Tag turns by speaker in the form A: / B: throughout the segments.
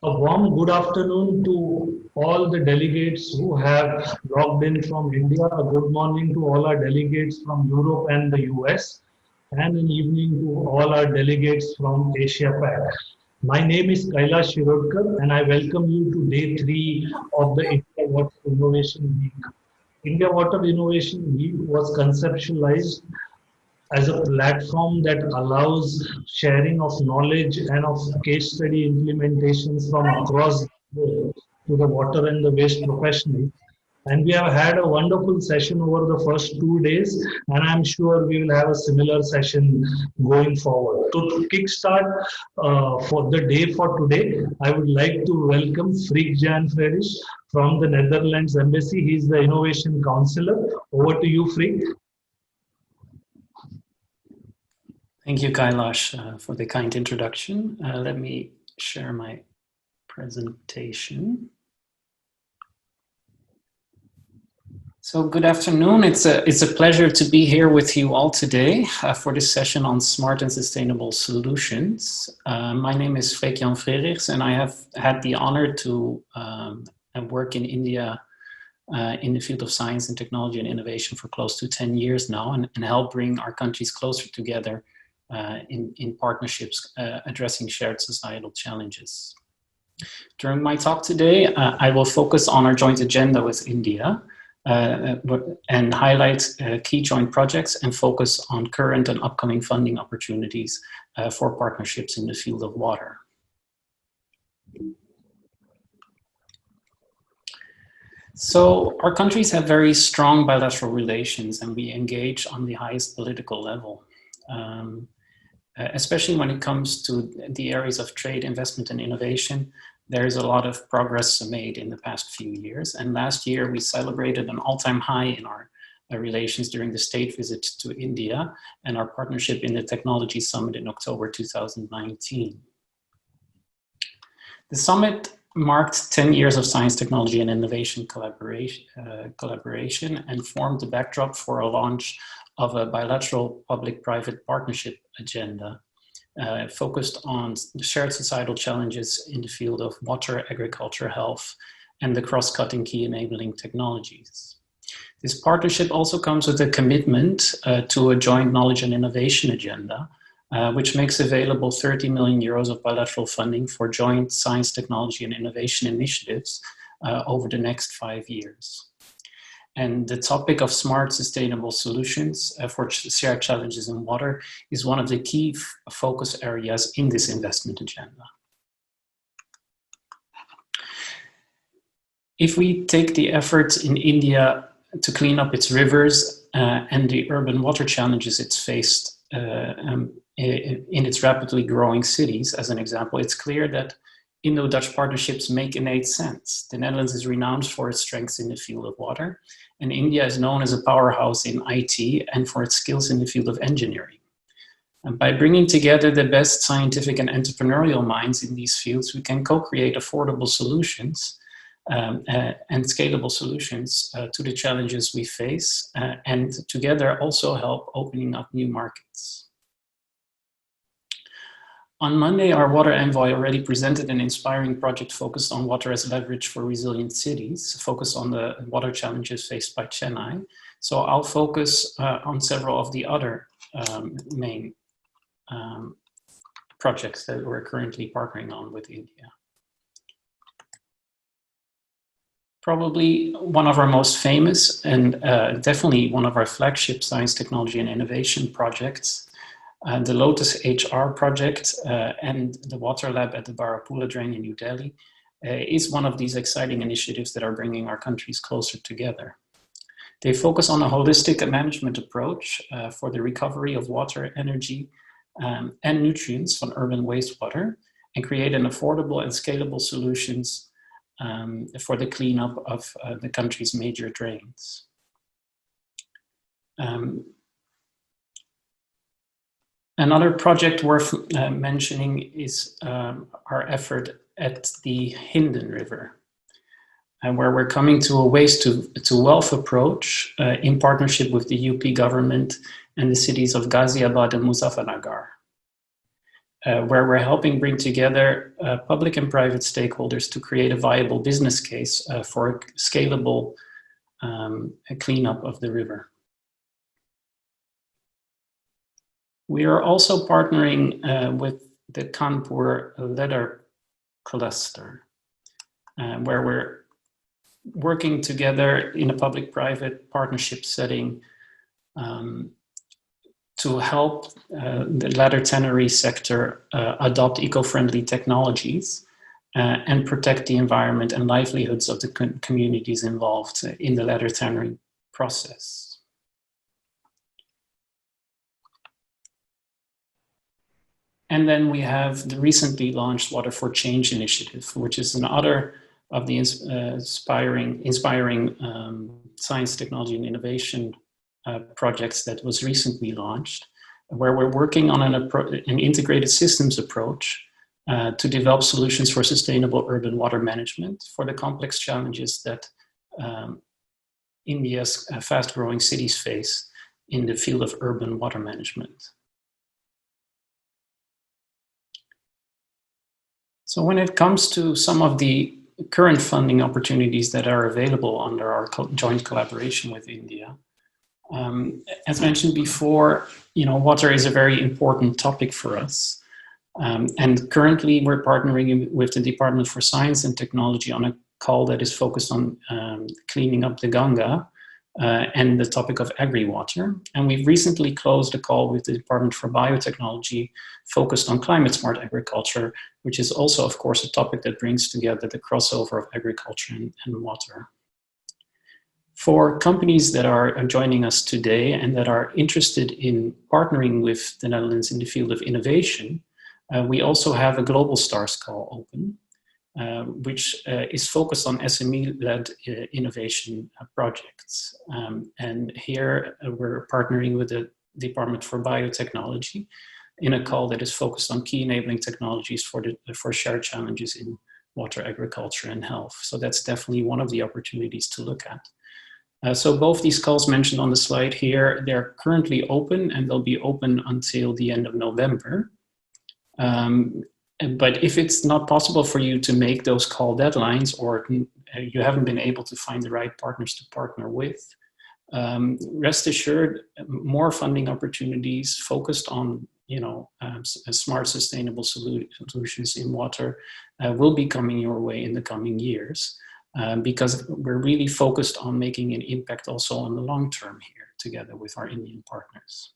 A: A warm good afternoon to all the delegates who have logged in from India. A good morning to all our delegates from Europe and the US, and an evening to all our delegates from Asia Pac. My name is Kailash Shirodkar, and I welcome you to day 3 of the India Water Innovation Week. India Water Innovation Week was conceptualized as a platform that allows sharing of knowledge and of case study implementations from across the globe to the water and the waste professionals. And we have had a wonderful session over the first 2 days, and I'm sure we will have a similar session going forward. To kickstart for the day for today, I would like to welcome Freek Jan Frerish from the Netherlands Embassy. He's the Innovation Counselor. Over to you, Freek.
B: Thank you, Kailash, for the kind introduction. Let me share my presentation. So good afternoon. It's a pleasure to be here with you all today for this session on smart and sustainable solutions. My name is Freek-Jan Frerichs, and I have had the honor to work in India in the field of science and technology and innovation for close to 10 years now, and help bring our countries closer together in partnerships addressing shared societal challenges. During my talk today, I will focus on our joint agenda with India and highlight key joint projects and focus on current and upcoming funding opportunities for partnerships in the field of water. So our countries have very strong bilateral relations, and we engage on the highest political level. Especially when it comes to the areas of trade, investment, and innovation, there is a lot of progress made in the past few years. And last year, we celebrated an all-time high in our relations during the state visit to India and our partnership in the Technology Summit in October 2019. The summit marked 10 years of science, technology, and innovation collaboration and formed the backdrop for a launch of a bilateral public-private partnership agenda focused on shared societal challenges in the field of water, agriculture, health, and the cross-cutting key enabling technologies. This partnership also comes with a commitment to a joint knowledge and innovation agenda, which makes available 30 million euros of bilateral funding for joint science, technology, and innovation initiatives over the next 5 years. And the topic of smart, sustainable solutions for shared challenges in water is one of the key focus areas in this investment agenda. If we take the efforts in India to clean up its rivers and the urban water challenges it's faced in its rapidly growing cities as an example, it's clear that Indo-Dutch partnerships make innate sense. The Netherlands is renowned for its strengths in the field of water, and India is known as a powerhouse in IT and for its skills in the field of engineering. And by bringing together the best scientific and entrepreneurial minds in these fields, we can co-create affordable solutions and scalable solutions to the challenges we face, and together also help opening up new markets. On Monday, our water envoy already presented an inspiring project focused on water as leverage for resilient cities, focused on the water challenges faced by Chennai. So I'll focus on several of the other main projects that we're currently partnering on with India. Probably one of our most famous and definitely one of our flagship science, technology, and innovation projects, the Lotus HR project and the Water Lab at the Barapula Drain in New Delhi is one of these exciting initiatives that are bringing our countries closer together. They focus on a holistic management approach for the recovery of water, energy, and nutrients from urban wastewater, and create an affordable and scalable solutions for the cleanup of the country's major drains. Another project worth mentioning is our effort at the Hindon River, where we're coming to a waste to wealth approach in partnership with the UP government and the cities of Ghaziabad and Muzaffarnagar. where we're helping bring together public and private stakeholders to create a viable business case for a scalable cleanup of the river. We are also partnering with the Kanpur leather cluster, where we're working together in a public-private partnership setting to help the leather tannery sector adopt eco-friendly technologies and protect the environment and livelihoods of the communities involved in the leather tannery process. And then we have the recently launched Water for Change initiative, which is another of the inspiring science, technology, and innovation projects that was recently launched, where we're working on an integrated systems approach to develop solutions for sustainable urban water management for the complex challenges that India's fast-growing cities face in the field of urban water management. So when it comes to some of the current funding opportunities that are available under our joint collaboration with India, as mentioned before, water is a very important topic for us. And currently we're partnering with the Department for Science and Technology on a call that is focused on cleaning up the Ganga and the topic of agri-water. And we've recently closed a call with the Department for Biotechnology focused on climate smart agriculture, which is also, of course, a topic that brings together the crossover of agriculture and water. For companies that are joining us today and that are interested in partnering with the Netherlands in the field of innovation, we also have a Global Stars call open, which is focused on SME-led innovation projects. And here we're partnering with the Department for Biotechnology in a call that is focused on key enabling technologies for shared challenges in water, agriculture, and health. So that's definitely one of the opportunities to look at. So both these calls mentioned on the slide here, they're currently open and they'll be open until the end of November. But if it's not possible for you to make those call deadlines, or you haven't been able to find the right partners to partner with, rest assured, more funding opportunities focused on smart, sustainable solutions in water will be coming your way in the coming years, because we're really focused on making an impact also on the long term here together with our Indian partners.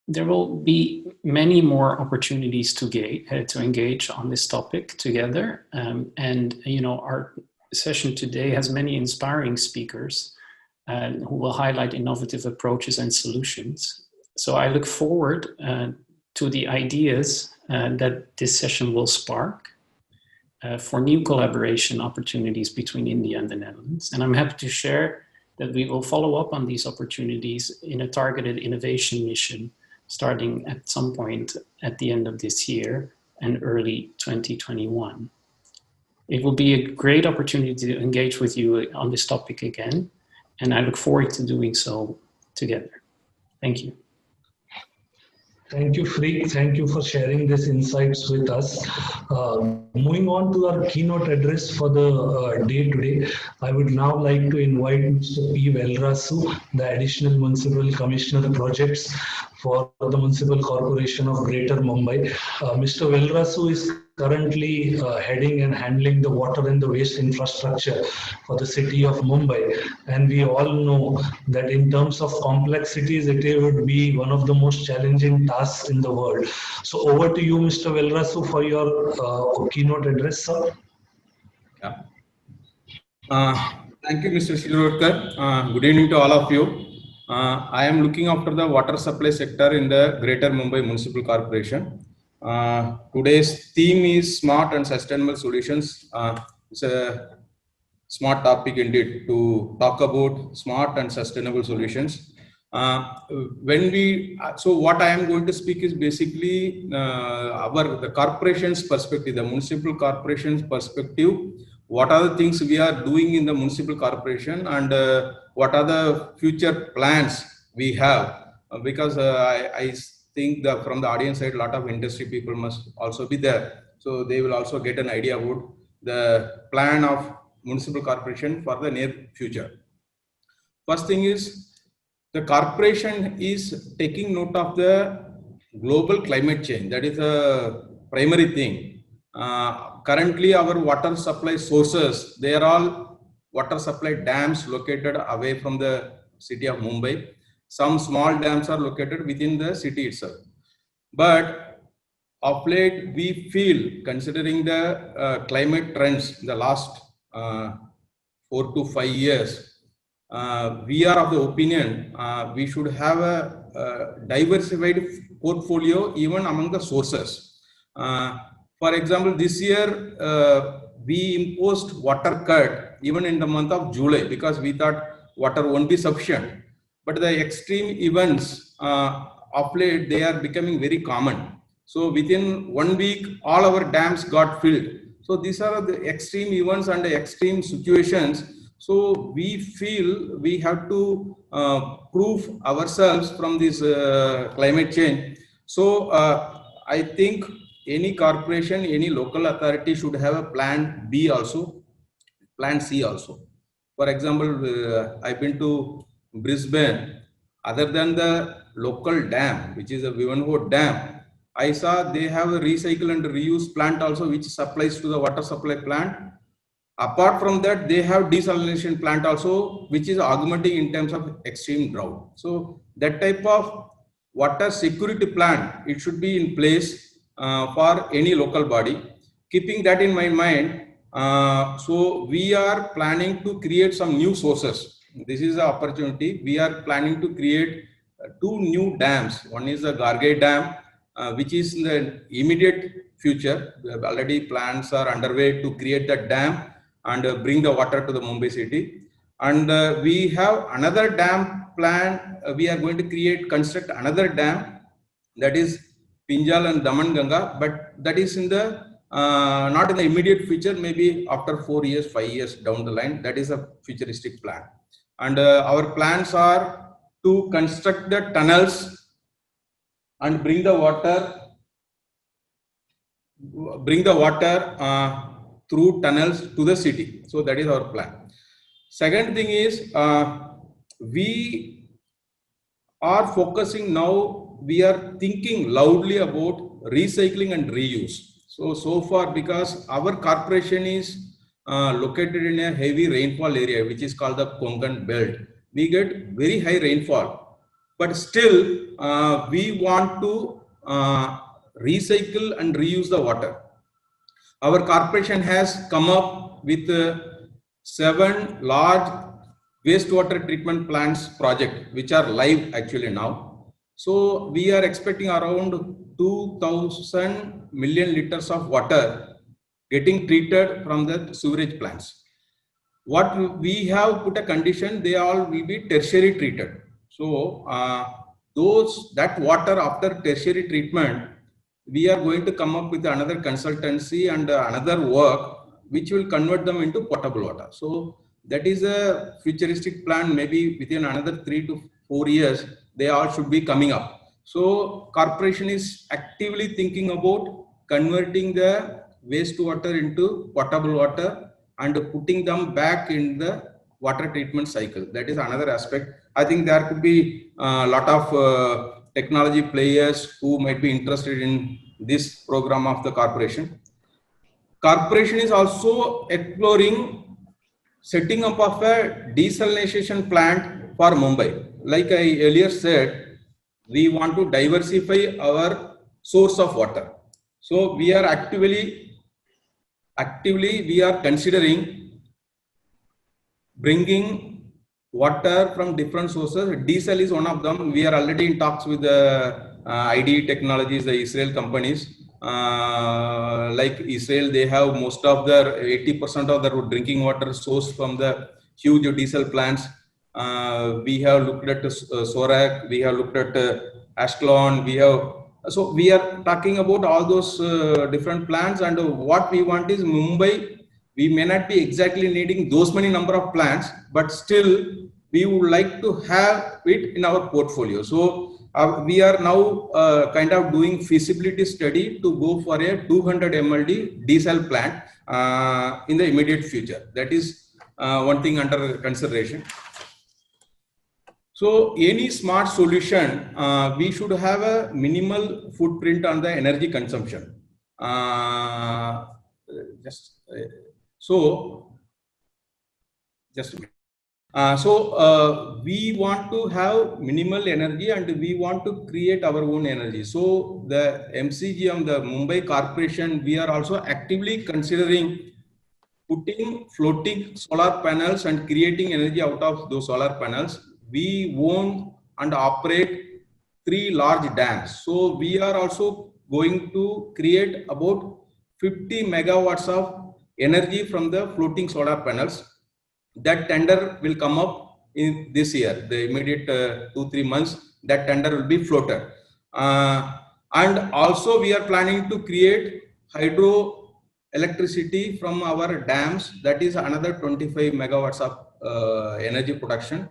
B: There will be many more opportunities to engage on this topic together. And our session today has many inspiring speakers who will highlight innovative approaches and solutions. So I look forward to the ideas that this session will spark for new collaboration opportunities between India and the Netherlands. And I'm happy to share that we will follow up on these opportunities in a targeted innovation mission starting at some point at the end of this year and early 2021. It will be a great opportunity to engage with you on this topic again, and I look forward to doing so together. Thank you.
A: Thank you, Freek. Thank you for sharing these insights with us. Moving on to our keynote address for the day today, I would now like to invite Mr. P. Velrasu, the Additional Municipal Commissioner Projects for the Municipal Corporation of Greater Mumbai. Mr. Velrasu is currently heading and handling the water and the waste infrastructure for the city of Mumbai. And we all know that in terms of complexities, it would be one of the most challenging tasks in the world. So over to you, Mr. Velrasu, for your keynote address, sir.
C: Yeah. Thank you, Mr. Shilrotkar. Good evening to all of you. I am looking after the water supply sector in the Greater Mumbai Municipal Corporation. Today's theme is smart and sustainable solutions. It's a smart topic indeed to talk about smart and sustainable solutions. So what I am going to speak is basically the corporation's perspective, the municipal corporation's perspective. What are the things we are doing in the municipal corporation, and what are the future plans we have because I think from the audience side, a lot of industry people must also be there. So they will also get an idea about the plan of municipal corporation for the near future. First thing is, the corporation is taking note of the global climate change. That is a primary thing. Currently, our water supply sources, they are all water supply dams located away from the city of Mumbai. Some small dams are located within the city itself. But of late, we feel, considering the climate trends in the last 4 to 5 years, we are of the opinion we should have a diversified portfolio even among the sources. For example, this year we imposed water cut even in the month of July because we thought water won't be sufficient. But the extreme events of late, they are becoming very common. So within 1 week, all our dams got filled. So these are the extreme events and the extreme situations. So we feel we have to prove ourselves from this climate change. So I think any corporation, any local authority should have a plan B also, plan C also. For example, I've been to Brisbane. Other than the local dam, which is a Vivanhoe Dam, I saw they have a recycle and reuse plant also, which supplies to the water supply plant. Apart from that, they have desalination plant also, which is augmenting in terms of extreme drought. So that type of water security plan, it should be in place for any local body. Keeping that in my mind, so we are planning to create some new sources. This is the opportunity. We are planning to create 2 new dams. One is the Gargai Dam, which is in the immediate future. Already plans are underway to create that dam and bring the water to the Mumbai city. And we have another dam plan. We are going to construct another dam, that is Pinjal and Daman Ganga, but that is in the not in the immediate future, maybe after 4 years, 5 years down the line. That is a futuristic plan. And our plans are to construct the tunnels and bring the water through tunnels to the city. So that is our plan. Second thing is, we are focusing now, we are thinking loudly about recycling and reuse. So far, because our corporation is located in a heavy rainfall area, which is called the Konkan belt, we get very high rainfall, but still we want to recycle and reuse the water. Our corporation has come up with 7 large wastewater treatment plants project, which are live actually now. So we are expecting around 2,000 million liters of water getting treated from the sewerage plants. What we have put a condition, they all will be tertiary treated. So that water after tertiary treatment, we are going to come up with another consultancy and another work which will convert them into potable water. So that is a futuristic plan. Maybe within another 3 to 4 years, they all should be coming up. So corporation is actively thinking about converting the wastewater into potable water and putting them back in the water treatment cycle. That is another aspect. I think there could be a lot of technology players who might be interested in this program of the corporation. Corporation is also exploring setting up of a desalination plant for Mumbai. Like I earlier said, we want to diversify our source of water. So we are actively we are considering bringing water from different sources. Diesel is one of them. We are already in talks with the IDE Technologies, the Israel companies. Like Israel, they have most of their 80% of their drinking water sourced from the huge diesel plants. We have looked at Sorak, we have looked at Ashkelon, so we are talking about all those different plants, and what we want is Mumbai. We may not be exactly needing those many number of plants, but still we would like to have it in our portfolio. So we are now kind of doing feasibility study to go for a 200 MLD desal plant in the immediate future. That is one thing under consideration. So any smart solution, we should have a minimal footprint on the energy consumption. We want to have minimal energy and we want to create our own energy. So the MCGM, the Mumbai Corporation, we are also actively considering putting floating solar panels and creating energy out of those solar panels. We own and operate 3 large dams. So we are also going to create about 50 megawatts of energy from the floating solar panels. That tender will come up in this year, the immediate 2-3 months, that tender will be floated. And also we are planning to create hydro electricity from our dams, that is another 25 megawatts of energy production.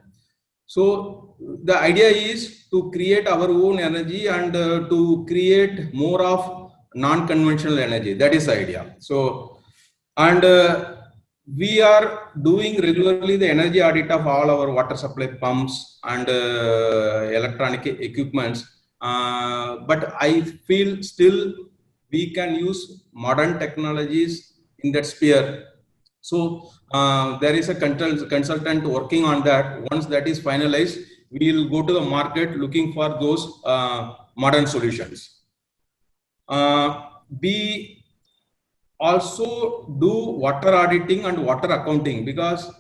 C: So the idea is to create our own energy and to create more of non-conventional energy. That is the idea. So, and we are doing regularly the energy audit of all our water supply pumps and electronic equipments. But I feel still we can use modern technologies in that sphere. So there is a consultant working on that. Once that is finalized, we will go to the market looking for those modern solutions. We also do water auditing and water accounting, because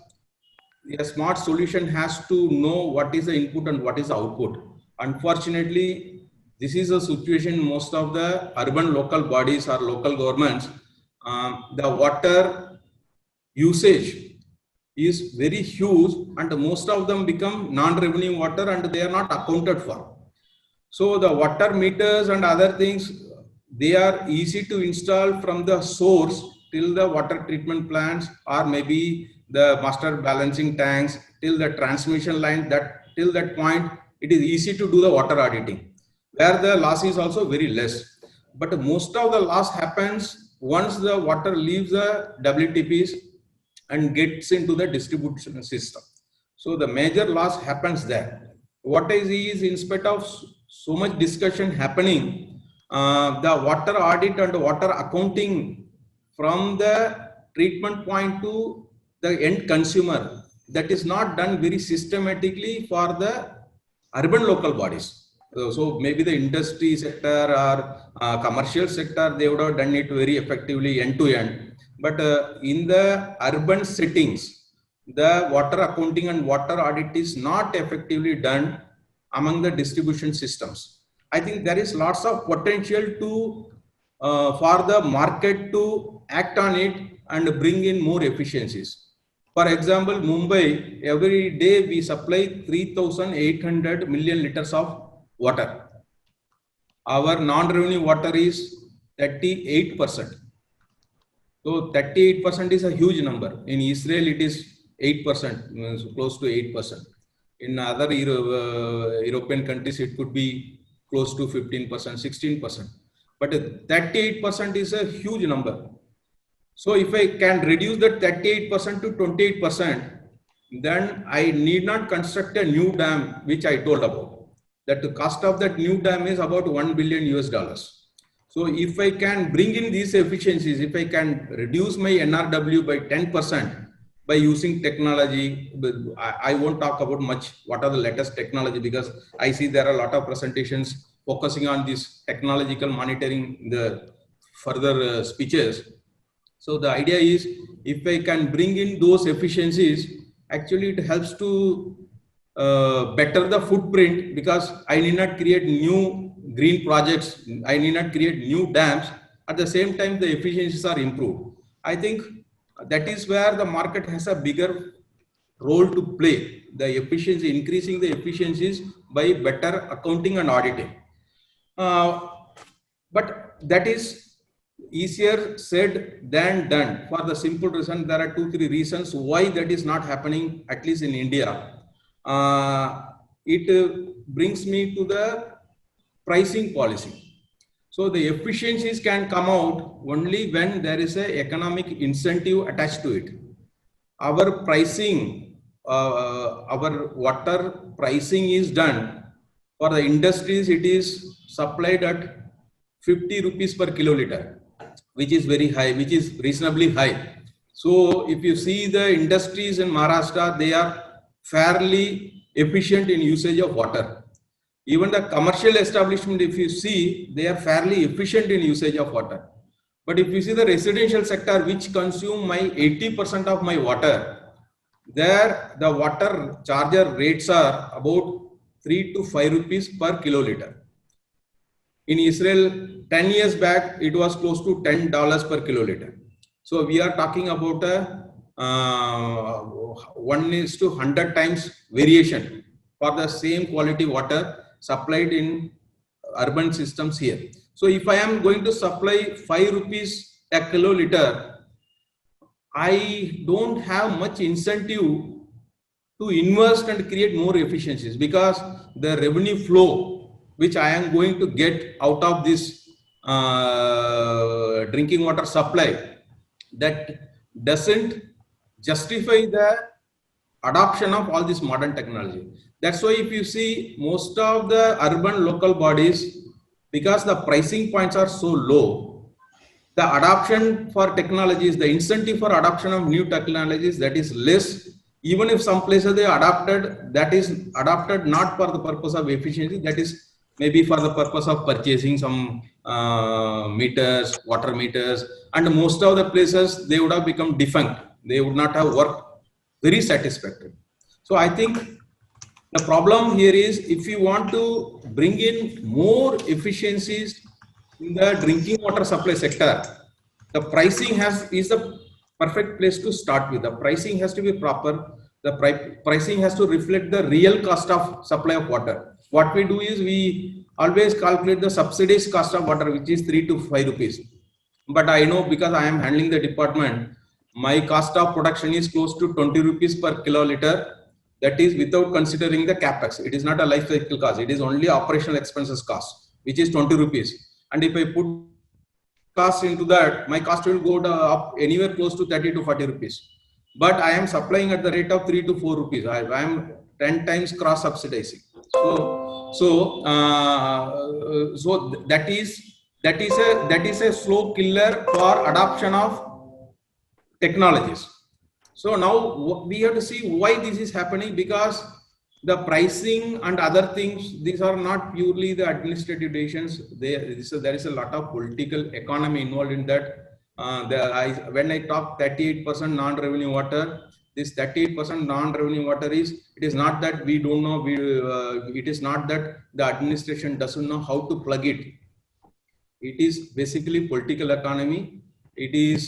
C: a smart solution has to know what is the input and what is the output. Unfortunately, this is a situation most of the urban local bodies or local governments, the water usage is very huge and most of them become non-revenue water and they are not accounted for. So the water meters and other things, they are easy to install from the source till the water treatment plants or maybe the master balancing tanks till the transmission line. That till that point it is easy to do the water auditing, where the loss is also very less. But most of the loss happens once the water leaves the WTPs and gets into the distribution system. So the major loss happens there. What I see is, in spite of so much discussion happening, the water audit and water accounting from the treatment point to the end consumer, that is not done very systematically for the urban local bodies. So maybe the industry sector or commercial sector, they would have done it very effectively end to end. But in the urban settings, the water accounting and water audit is not effectively done among the distribution systems. I think there is lots of potential to for the market to act on it and bring in more efficiencies. For example, Mumbai, every day we supply 3,800 million liters of water. Our non-revenue water is 38%. So 38% is a huge number. In Israel, it is 8%, close to 8%. In other European countries, it could be close to 15%, 16%. But 38% is a huge number. So if I can reduce that 38% to 28%, then I need not construct a new dam, which I told about. That the cost of that new dam is about $1 billion US. So if I can bring in these efficiencies, if I can reduce my NRW by 10% by using technology, I won't talk about much what are the latest technology, because I see there are a lot of presentations focusing on this technological monitoring in the further speeches. So the idea is, if I can bring in those efficiencies, actually it helps to better the footprint, because I need not create new green projects, I need not create new dams. At the same time, the efficiencies are improved. I think that is where the market has a bigger role to play, the efficiency, increasing the efficiencies by better accounting and auditing. But that is easier said than done, for the simple reason there are 2-3 reasons why that is not happening, at least in India. it brings me to the pricing policy. So the efficiencies can come out only when there is an economic incentive attached to it. Our pricing, our water pricing is done for the industries. It is supplied at 50 rupees per kiloliter, which is very high, which is reasonably high. So if you see the industries in Maharashtra, they are fairly efficient in usage of water. Even the commercial establishment, if you see, they are fairly efficient in usage of water. But if you see the residential sector, which consume my 80% of my water, there the water charger rates are about 3 to 5 rupees per kiloliter. In Israel, 10 years back, it was close to $10 per kiloliter. So we are talking about a 1:100 times variation for the same quality water supplied in urban systems here. So if I am going to supply 5 rupees a kiloliter, I don't have much incentive to invest and create more efficiencies, because the revenue flow which I am going to get out of this drinking water supply, that doesn't justify the adoption of all this modern technology. That's why if you see most of the urban local bodies, because the pricing points are so low, the adoption for technologies, the incentive for adoption of new technologies, that is less. Even if some places they adopted, that is adopted not for the purpose of efficiency, that is maybe for the purpose of purchasing some meters, water meters, and most of the places they would have become defunct. They would not have worked very satisfactory. So I think the problem here is, if you want to bring in more efficiencies in the drinking water supply sector, the pricing is the perfect place to start with. The pricing has to be proper. The pricing has to reflect the real cost of supply of water. What we do is we always calculate the subsidized cost of water, which is 3 to 5 rupees. But I know, because I am handling the department, my cost of production is close to 20 rupees per kiloliter. That is without considering the capex. It is not a life cycle cost. It is only operational expenses cost, which is 20 rupees. And if I put cost into that, my cost will go up anywhere close to 30 to 40 rupees. But I am supplying at the rate of 3 to 4 rupees. I am 10 times cross subsidizing. So that is a slow killer for adoption of technologies. So now we have to see why this is happening, because the pricing and other things, these are not purely the administrative decisions. There is a lot of political economy involved in that. When I talk 38% non-revenue water, this 38% non-revenue water it is not that we don't know, it is not that the administration doesn't know how to plug it. It is basically political economy. It is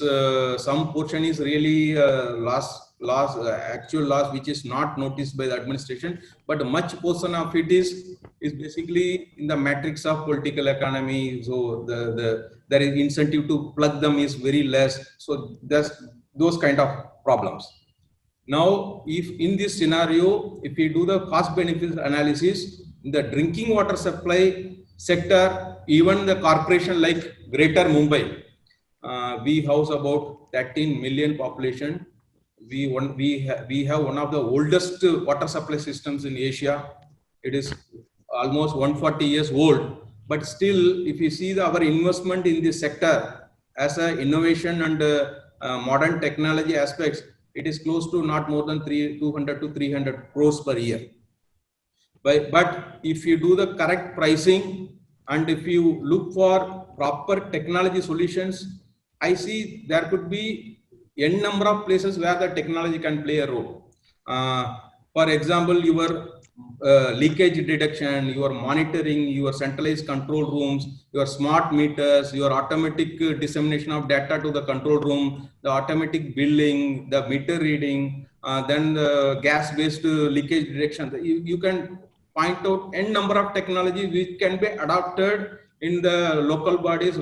C: some portion is really actual loss which is not noticed by the administration, but much portion of it is basically in the matrix of political economy. So there is incentive to plug them is very less. So there's those kind of problems. Now, if in this scenario, if we do the cost benefit analysis in the drinking water supply sector, even the corporation like Greater Mumbai, we house about 13 million population. We have one of the oldest water supply systems in Asia. It is almost 140 years old. But still, if you see our investment in this sector as a innovation and modern technology aspects, it is close to not more than 200 to 300 crores per year. But if you do the correct pricing and if you look for proper technology solutions, I see there could be n number of places where the technology can play a role. For example, your leakage detection, your monitoring, your centralized control rooms, your smart meters, your automatic dissemination of data to the control room, the automatic billing, the meter reading, then the gas-based leakage detection. You can point out n number of technologies which can be adopted in the local bodies,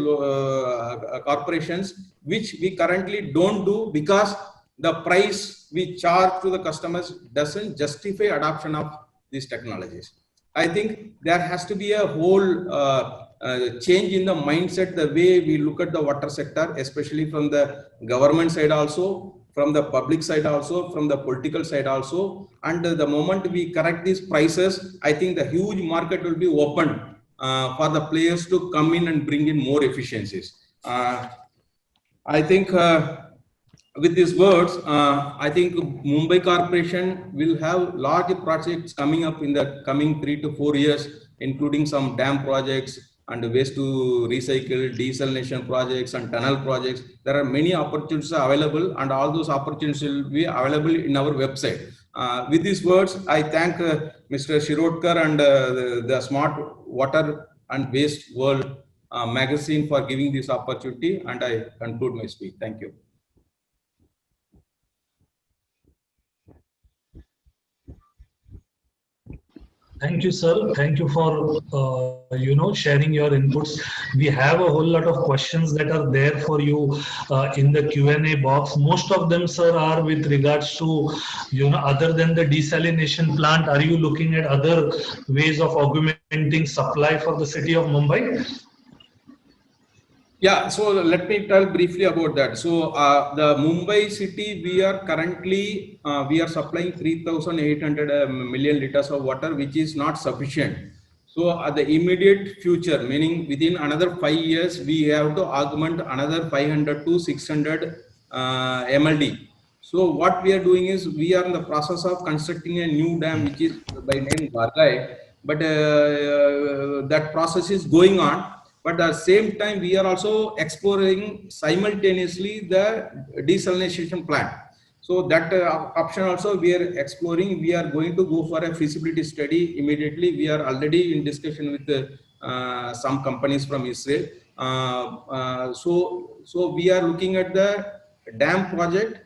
C: corporations, which we currently don't do because the price we charge to the customers doesn't justify adoption of these technologies. I think there has to be a whole change in the mindset, the way we look at the water sector, especially from the government side also, from the public side also, from the political side also. And the moment we correct these prices, I think the huge market will be open for the players to come in and bring in more efficiencies. I think with these words, I think Mumbai Corporation will have large projects coming up in the coming 3 to 4 years, including some dam projects and waste to recycle, desalination projects and tunnel projects. There are many opportunities available, and all those opportunities will be available in our website. With these words, I thank Mr. Shirodkar and the Smart Water and Waste World magazine for giving this opportunity, and I conclude my speech. Thank you.
A: Thank you, sir. Thank you for sharing your inputs. We have a whole lot of questions that are there for you in the Q&A box. Most of them, sir, are with regards to other than the desalination plant. Are you looking at other ways of augmenting supply for the city of Mumbai?
C: Yeah, so let me tell briefly about that. So the Mumbai city, we are currently we are supplying 3,800 million liters of water, which is not sufficient. So at the immediate future, meaning within another 5 years, we have to augment another 500 to 600 MLD. So what we are doing is we are in the process of constructing a new dam, which is by name Gargai, but that process is going on. But at the same time, we are also exploring simultaneously the desalination plant. So that option also we are exploring. We are going to go for a feasibility study immediately. We are already in discussion with some companies from Israel. So we are looking at the dam project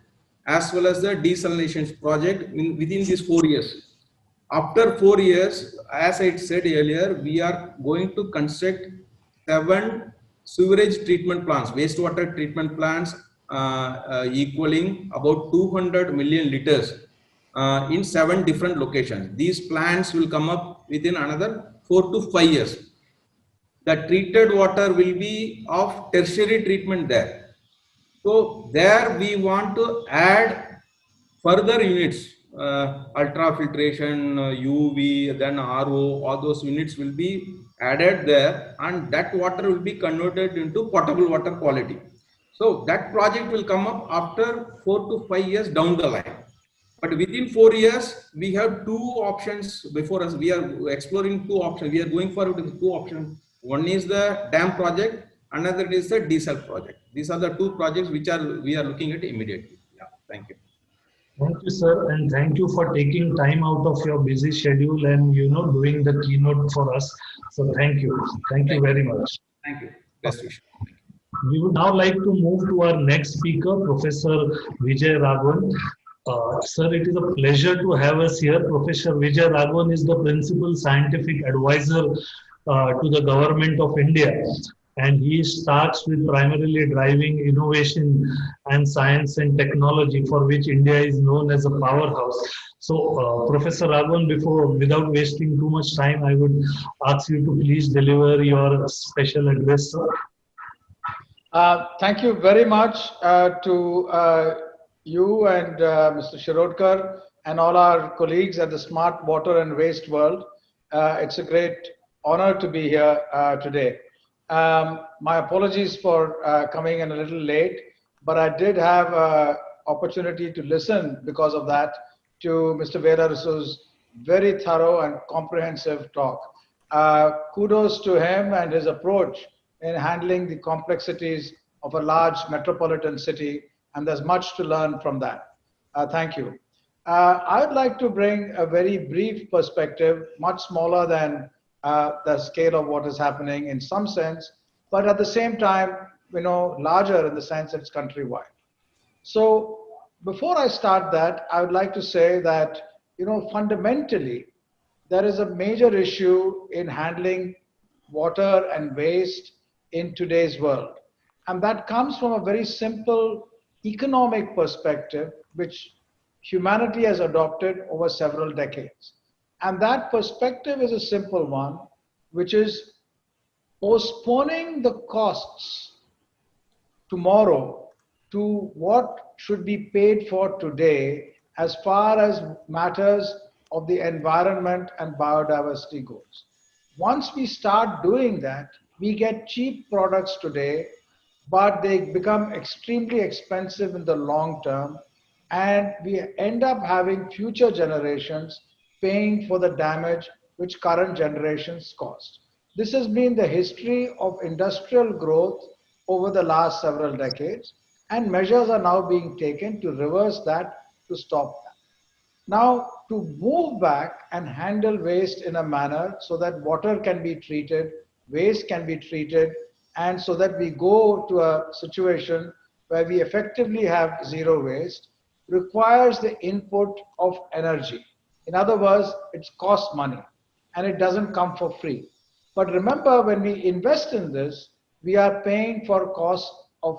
C: as well as the desalination project within these 4 years. After 4 years, as I said earlier, we are going to construct 7 sewage treatment plants, wastewater treatment plants equaling about 200 million liters in 7 different locations. These plants will come up within another 4 to 5 years. The treated water will be of tertiary treatment there. So there we want to add further units, ultrafiltration, UV, then RO, all those units will be added there, and that water will be converted into potable water quality. So that project will come up after 4 to 5 years down the line. But within 4 years, we have 2 options before us. We are exploring 2 options. We are going forward with 2 options. One is the dam project, another is the desal project. These are the 2 projects which we are looking at immediately. Yeah, thank you.
A: Thank you, sir, and thank you for taking time out of your busy schedule and doing the keynote for us. So thank you very much.
C: Thank you. Best wishes.
A: We would now like to move to our next speaker, Professor Vijay Raghavan. Sir, it is a pleasure to have us here. Professor Vijay Raghavan is the principal scientific advisor to the government of India, and he starts with primarily driving innovation and science and technology, for which India is known as a powerhouse. So, Professor Raghavan, without wasting too much time, I would ask you to please deliver your special address, sir.
D: Thank you very much to you and Mr. Shirodkar and all our colleagues at the Smart Water and Waste World. It's a great honor to be here today. My apologies for coming in a little late, but I did have an opportunity to listen because of that to Mr. Vedarasu's very thorough and comprehensive talk. Kudos to him and his approach in handling the complexities of a large metropolitan city, and there's much to learn from that. Thank you. I would like to bring a very brief perspective, much smaller than the scale of what is happening in some sense, but at the same time, larger in the sense that it's countrywide. So before I start that, I would like to say that, fundamentally, there is a major issue in handling water and waste in today's world. And that comes from a very simple economic perspective which humanity has adopted over several decades. And that perspective is a simple one, which is postponing the costs tomorrow to what should be paid for today as far as matters of the environment and biodiversity goes. Once we start doing that, we get cheap products today, but they become extremely expensive in the long term, and we end up having future generations paying for the damage which current generations caused. This has been the history of industrial growth over the last several decades, and measures are now being taken to reverse that, to stop that. Now, to move back and handle waste in a manner so that water can be treated, waste can be treated, and so that we go to a situation where we effectively have zero waste, requires the input of energy. In other words, it costs money and it doesn't come for free. But remember, when we invest in this, we are paying for cost of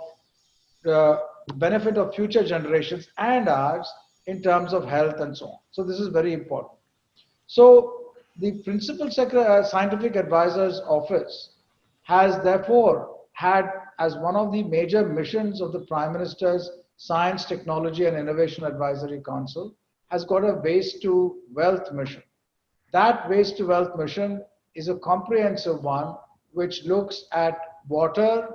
D: the benefit of future generations and ours in terms of health and so on. So this is very important. So the Principal Scientific Advisor's Office has therefore had as one of the major missions of the Prime Minister's Science, Technology and Innovation Advisory Council has got a waste to wealth mission. That waste to wealth mission is a comprehensive one which looks at water,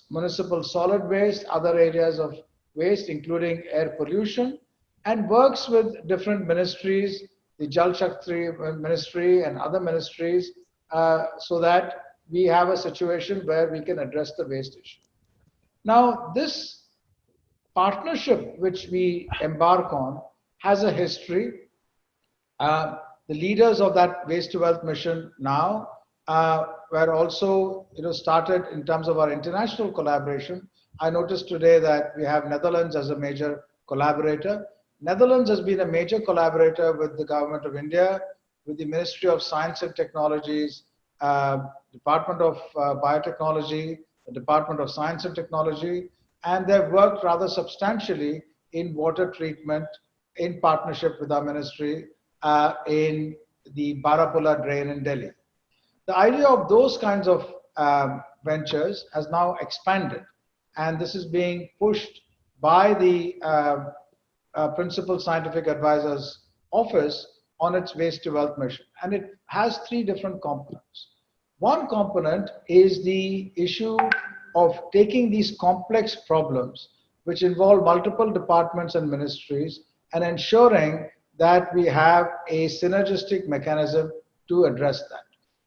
D: municipal solid waste, other areas of waste, including air pollution, and works with different ministries, the Jal Shakti ministry and other ministries, so that we have a situation where we can address the waste issue. Now, this partnership which we embark on has a history. The leaders of that waste to wealth mission now were also started in terms of our international collaboration. I noticed today that we have Netherlands as a major collaborator. Netherlands has been a major collaborator with the Government of India, with the Ministry of Science and Technologies, Department of Biotechnology, the Department of Science and Technology, and they've worked rather substantially in water treatment in partnership with our ministry in the Barapula drain in Delhi. The idea of those kinds of ventures has now expanded, and this is being pushed by the Principal Scientific Advisor's Office on its waste to wealth mission. And it has three different components. One component is the issue of taking these complex problems, which involve multiple departments and ministries, and ensuring that we have a synergistic mechanism to address that.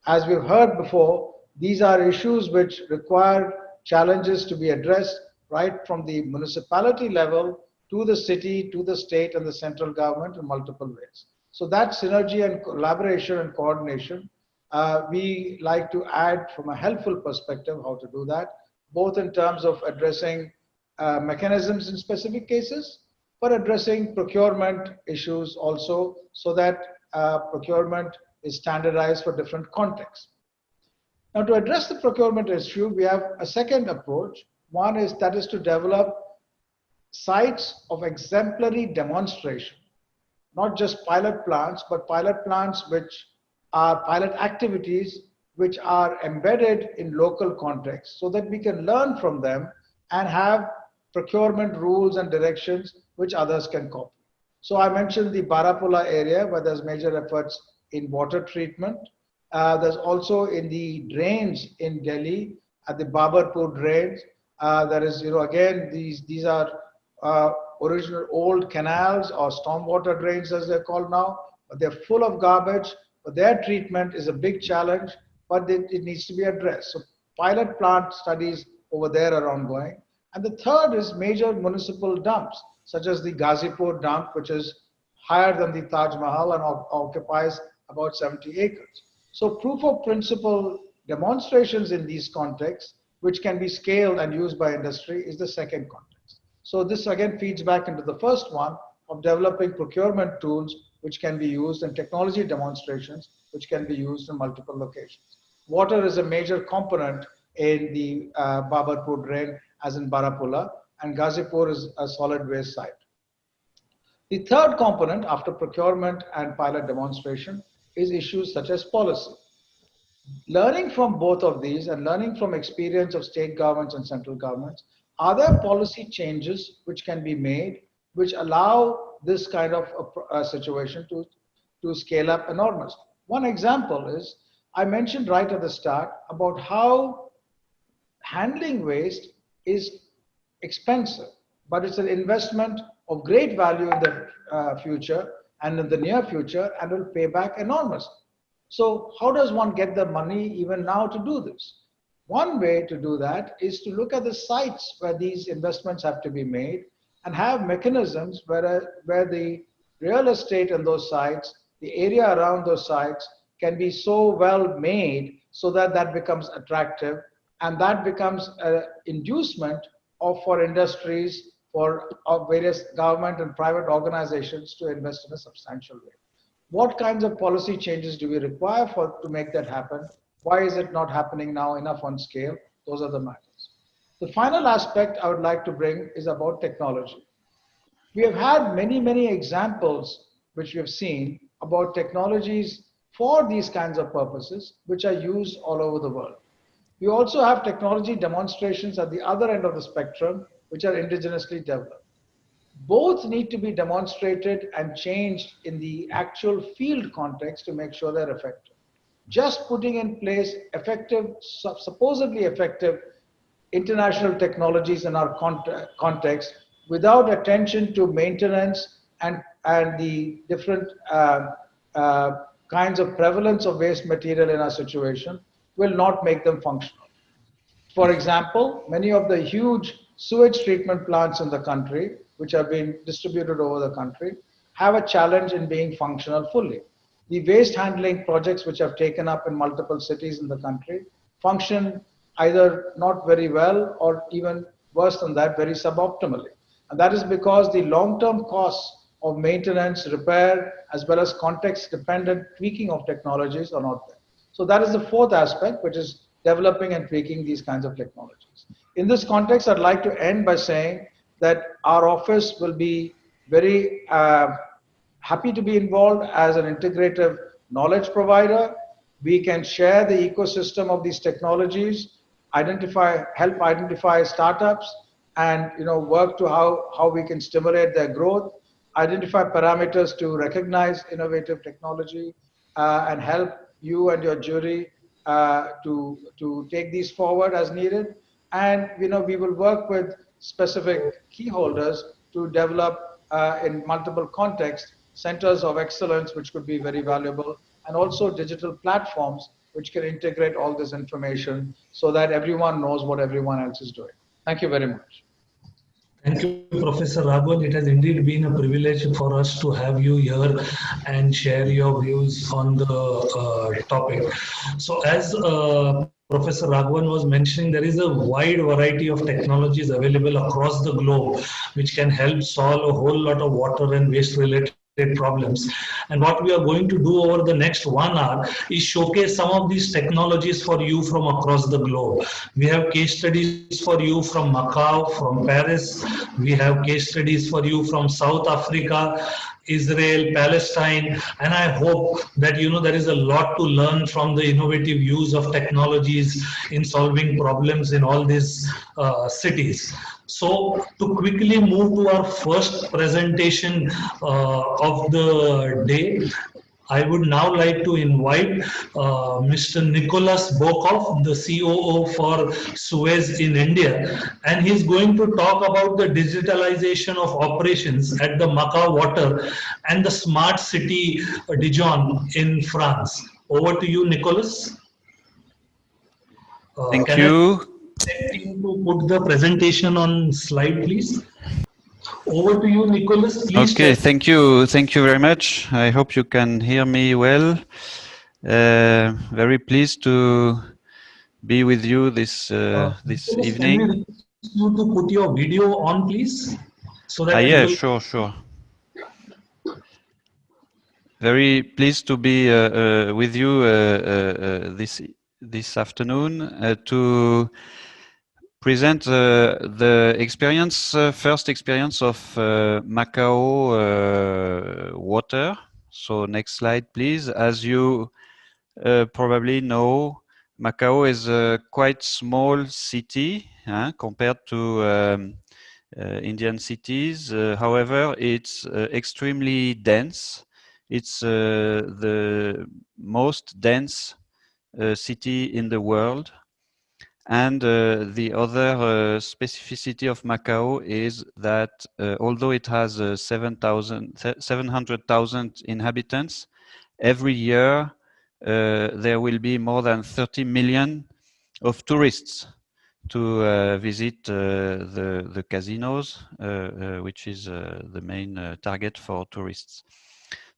D: As we've heard before, these are issues which require challenges to be addressed right from the municipality level to the city, to the state and the central government in multiple ways. So that synergy and collaboration and coordination, we like to add from a helpful perspective how to do that, both in terms of addressing mechanisms in specific cases, but addressing procurement issues also, so that procurement is standardized for different contexts. Now, to address the procurement issue, we have a second approach. One is to develop sites of exemplary demonstration, not just pilot plants, but pilot plants which are pilot activities which are embedded in local context, so that we can learn from them and have procurement rules and directions which others can copy. So I mentioned the Barapula area where there's major efforts in water treatment. There's also in the drains in Delhi, at the Babarpur drains. There is, again, these are original old canals or stormwater drains as they're called now, but they're full of garbage. But their treatment is a big challenge, but it needs to be addressed. So pilot plant studies over there are ongoing. And the third is major municipal dumps, such as the Ghazipur dump, which is higher than the Taj Mahal and occupies about 70 acres. So proof of principle demonstrations in these contexts, which can be scaled and used by industry, is the second context. So this again feeds back into the first one of developing procurement tools which can be used, and technology demonstrations which can be used in multiple locations. Water is a major component in the Babarpur drain, as in Barapula, and Ghazipur is a solid waste site. The third component after procurement and pilot demonstration is issues such as policy. Learning from both of these and learning from experience of state governments and central governments, are there policy changes which can be made which allow this kind of a situation to scale up enormously? One example is, I mentioned right at the start about how handling waste is expensive, but it's an investment of great value in the future and in the near future, and will pay back enormously. So how does one get the money even now to do this? One way to do that is to look at the sites where these investments have to be made and have mechanisms where the real estate in those sites, the area around those sites can be so well made so that that becomes attractive, and that becomes an inducement for industries, for various government and private organizations to invest in a substantial way. What kinds of policy changes do we require to make that happen? Why is it not happening now enough on scale? Those are the matters. The final aspect I would like to bring is about technology. We have had many, many examples which we have seen about technologies for these kinds of purposes, which are used all over the world. We also have technology demonstrations at the other end of the spectrum, which are indigenously developed. Both need to be demonstrated and changed in the actual field context to make sure they're effective. Just putting in place effective, supposedly effective international technologies in our context without attention to maintenance and the different kinds of prevalence of waste material in our situation will not make them functional. For example, many of the huge sewage treatment plants in the country, which have been distributed over the country, have a challenge in being functional fully. The waste handling projects which have taken up in multiple cities in the country function either not very well or even worse than that, very suboptimally. And that is because the long-term costs of maintenance, repair, as well as context-dependent tweaking of technologies are not there. So that is the fourth aspect, which is developing and tweaking these kinds of technologies. In this context, I'd like to end by saying that our office will be very happy to be involved as an integrative knowledge provider. We can share the ecosystem of these technologies, help identify startups, and work to how we can stimulate their growth, identify parameters to recognize innovative technology, and help you and your jury to take these forward as needed. And we will work with specific key holders to develop in multiple contexts centers of excellence, which could be very valuable, and also digital platforms which can integrate all this information so that everyone knows what everyone else is doing. Thank you very much.
A: Thank you, Professor Raghavan. It has indeed been a privilege for us to have you here and share your views on the topic. So as Professor Raghavan was mentioning, there is a wide variety of technologies available across the globe which can help solve a whole lot of water and waste related problems. And what we are going to do over the next 1 hour is showcase some of these technologies for you from across the globe. We have case studies for you from Macau, from Paris. We have case studies for you from South Africa, Israel, Palestine, and I hope that there is a lot to learn from the innovative use of technologies in solving problems in all these cities. So to quickly move to our first presentation of the day, I would now like to invite Mr. Nicholas Bokov, the COO for Suez in India, and he's going to talk about the digitalization of operations at the Macau Water and the smart city Dijon in France. Over to you, Nicholas.
E: Thank you.
A: To put the presentation on slide, please. Over to you, Nicholas. Please.
E: Okay, thank you. Thank you very much. I hope you can hear me well. Very pleased to be with you this evening.
A: Can we request you to put your video on, please? So that
E: yeah, sure. Very pleased to be with you this afternoon to present the experience, first experience of Macau water. So next slide, please. As you probably know, Macau is a quite small city compared to Indian cities. However, it's extremely dense. It's the most dense city in the world. And the other specificity of Macau is that although it has 700,000 inhabitants, every year there will be more than 30 million of tourists to visit the casinos, which is the main target for tourists.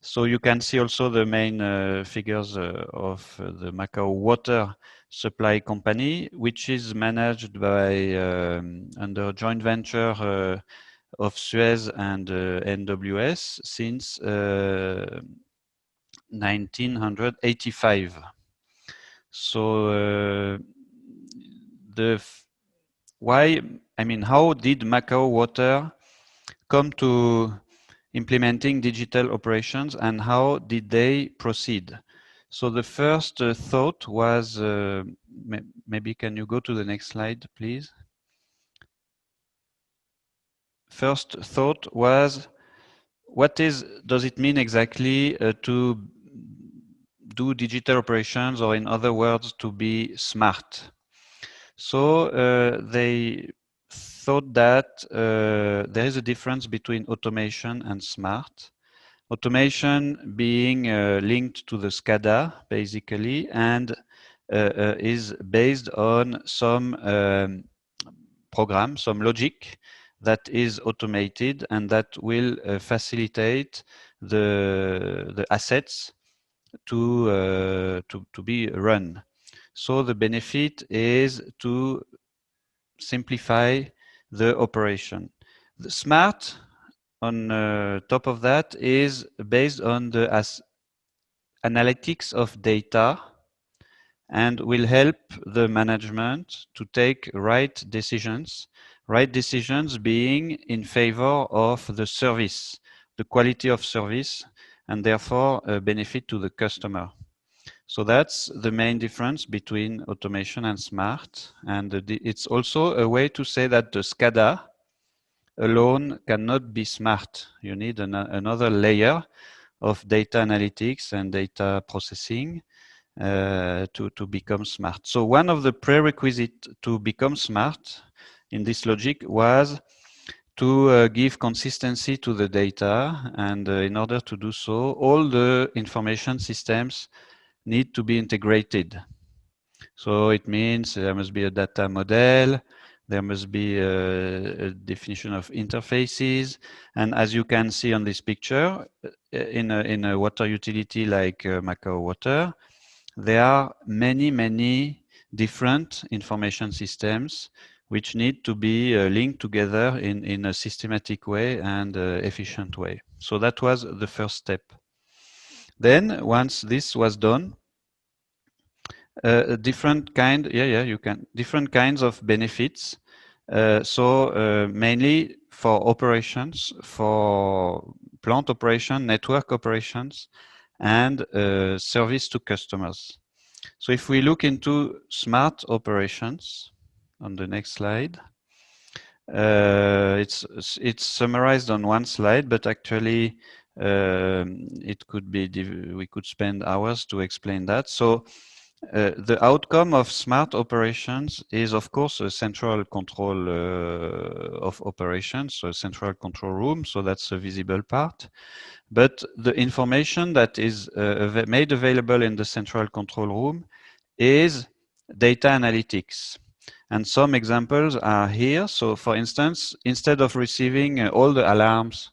E: So you can see also the main figures of the Macau water supply company, which is managed by under joint venture of Suez and NWS since 1985. So how did Macau Water come to implementing digital operations, and how did they proceed? So the first thought was, maybe can you go to the next slide, please? First thought was, what does it mean exactly to do digital operations, or in other words, to be smart? So they thought that there is a difference between automation and smart. Automation being linked to the SCADA, basically, and is based on some program, some logic that is automated and that will facilitate the assets to be run. So the benefit is to simplify the operation. The smart, on top of that, is based on the analytics of data and will help the management to take right decisions being in favor of the service, the quality of service, and therefore a benefit to the customer. So that's the main difference between automation and smart. And it's also a way to say that the SCADA alone cannot be smart. You need another layer of data analytics and data processing to become smart. So one of the prerequisites to become smart in this logic was to give consistency to the data. And in order to do so, all the information systems need to be integrated. So it means there must be a data model, there must be a definition of interfaces, and as you can see on this picture, in a water utility like Macau Water, there are many different information systems which need to be linked together in a systematic way and efficient way. So that was the first step. Then once this was done, different kinds of benefits. Mainly for operations, for plant operation, network operations, and service to customers. So if we look into smart operations on the next slide, it's summarized on one slide, but actually it could be, we could spend hours to explain that. So the outcome of smart operations is, of course, a central control of operations, so a central control room, so that's a visible part. But the information that is made available in the central control room is data analytics. And some examples are here. So for instance, instead of receiving all the alarms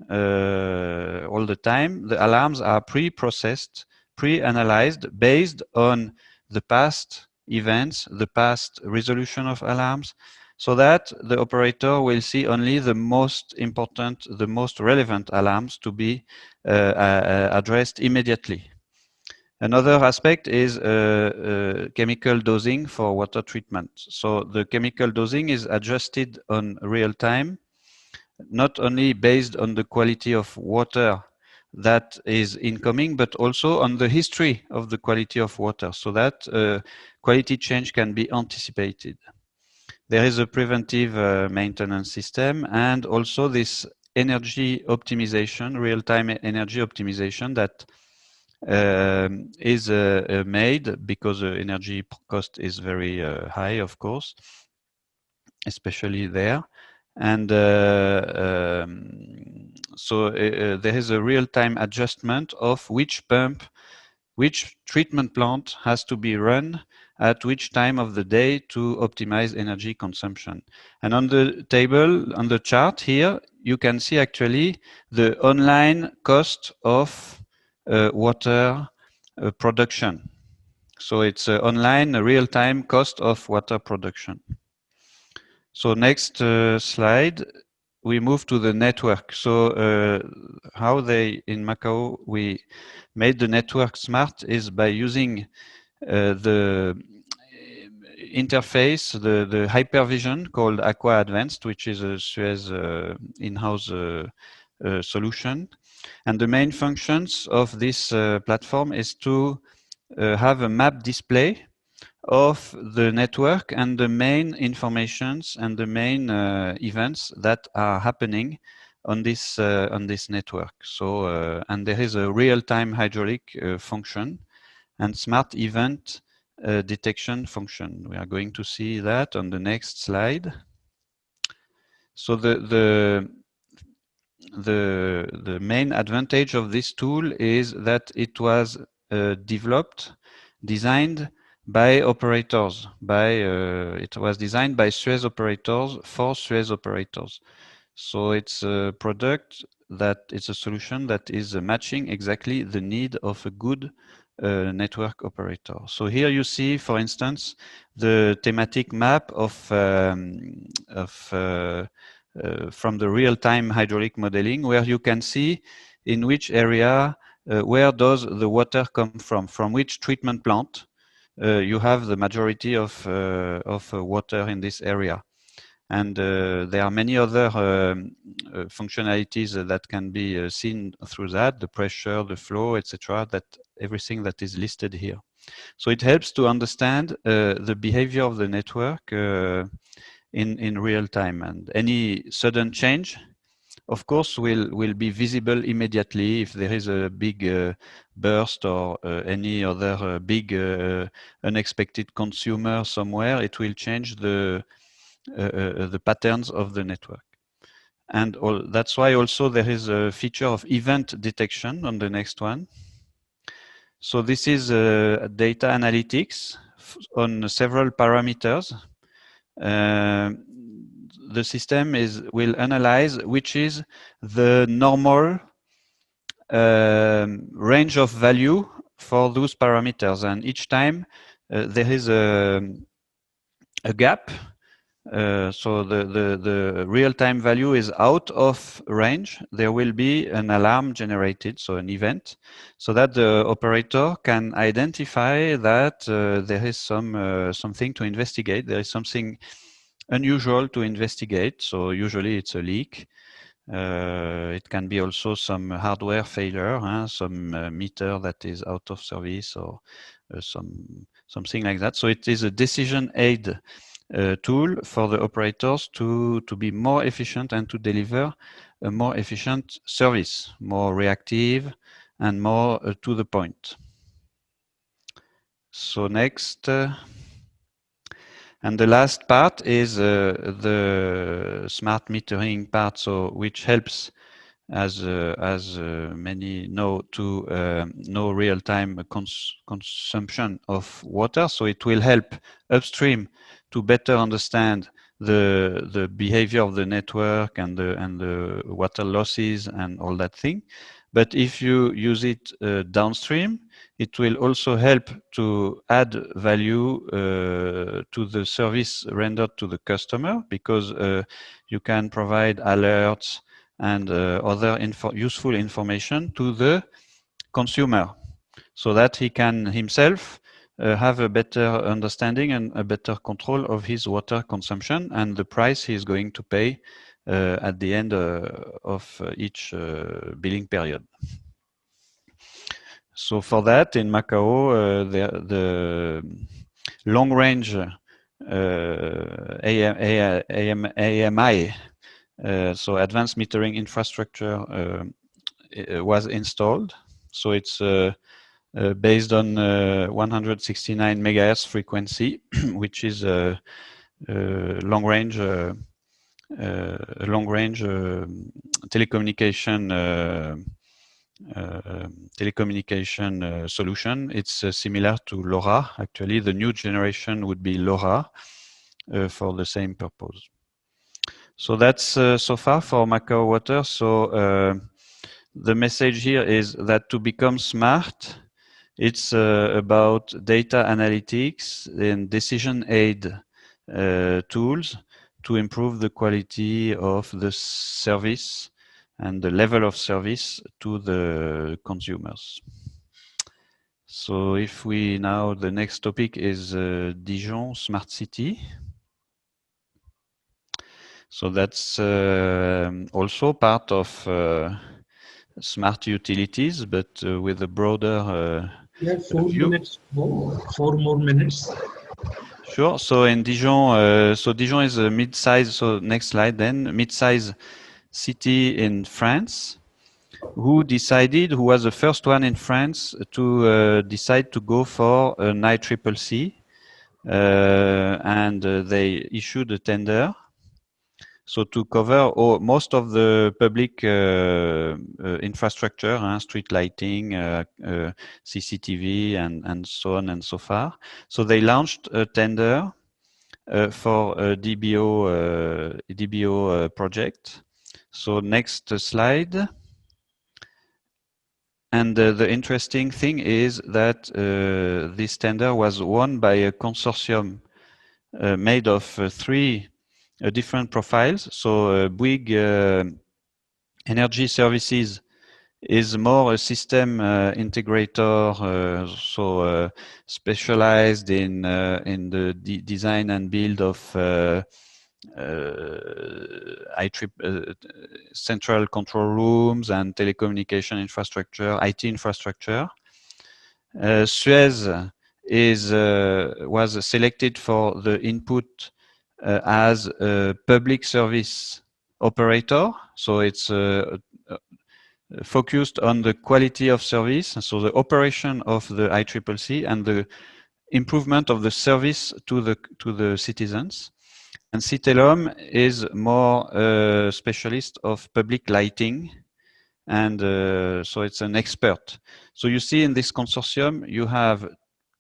E: all the time, the alarms are pre-processed, pre-analyzed based on the past events, the past resolution of alarms, so that the operator will see only the most important, the most relevant alarms to be addressed immediately. Another aspect is chemical dosing for water treatment. So the chemical dosing is adjusted on real time, not only based on the quality of water that is incoming, but also on the history of the quality of water, so that quality change can be anticipated. There is a preventive maintenance system, and also this energy optimization, real-time energy optimization that is made because the energy cost is very high, of course, especially there. And so there is a real-time adjustment of which pump, which treatment plant has to be run at which time of the day to optimize energy consumption. And on the table, on the chart here, you can see actually the online cost of water production. So it's online real-time cost of water production. So next slide, we move to the network. So how in Macau, we made the network smart is by using the interface, the hypervision called Aqua Advanced, which is a Suez in-house solution. And the main functions of this platform is to have a map display of the network and the main informations and the main events that are happening on this network. So and there is a real-time hydraulic function and smart event detection function. We are going to see that on the next slide. So the main advantage of this tool is that it was designed by operators. It was designed by Suez operators for Suez operators. So it's a product that it's a solution that is matching exactly the need of a good network operator. So here you see, for instance, the thematic map from the real-time hydraulic modeling, where you can see in which area, where does the water come from which treatment plant you have the majority of water in this area. And there are many other functionalities that can be seen through that, the pressure, the flow, etc., everything that is listed here. So it helps to understand the behavior of the network in real time, and any sudden change, of course, will be visible immediately. If there is a big burst or any other big unexpected consumer somewhere, it will change the patterns of the network. And that's why also there is a feature of event detection on the next one. So this is data analytics on several parameters. The system will analyze which is the normal range of value for those parameters, and each time there is a gap. So the real-time value is out of range. There will be an alarm generated, so an event, so that the operator can identify that there is something to investigate. There is something unusual to investigate. So usually it's a leak. It can be also some hardware failure, some meter that is out of service, or something like that. So it is a decision aid tool for the operators to be more efficient and to deliver a more efficient service, more reactive and more to the point. So next. And the last part is the smart metering part, so which helps, as many know, to know real-time consumption of water. So it will help upstream to better understand the behavior of the network and the water losses and all that thing. But if you use it downstream, it will also help to add value to the service rendered to the customer, because you can provide alerts and other useful information to the consumer. so that he can himself have a better understanding and a better control of his water consumption and the price he is going to pay at the end of each billing period. So for that, in Macau, the long-range AMI, so advanced metering infrastructure, was installed. So it's based on 169 megahertz frequency, which is a long-range telecommunication solution. It's similar to LoRa. Actually, the new generation would be LoRa for the same purpose. So that's so far for Macau Water. So the message here is that to become smart, it's about data analytics and decision aid tools to improve the quality of the service and the level of service to the consumers. So if we now, the next topic is Dijon Smart City. So that's also part of smart utilities, but with a broader view.
A: Four more minutes.
E: Sure. So in Dijon, so Dijon is a mid-size. So next slide, then mid-size city in France. Who was the first one in France to decide to go for an ICCC, and they issued a tender. So to cover most of the public infrastructure, street lighting, CCTV, and so on and so far. So they launched a tender for a DBO project. So next slide. And the interesting thing is that this tender was won by a consortium made of three different profiles. So Bouygues Energy Services is more a system integrator, so specialized in the design and build of central control rooms and telecommunication infrastructure, IT infrastructure. Suez was selected for the input as a public service operator. So it's focused on the quality of service, so the operation of the ICCC and the improvement of the service to the citizens. And Citelom is more a specialist of public lighting, and so it's an expert. So you see in this consortium, you have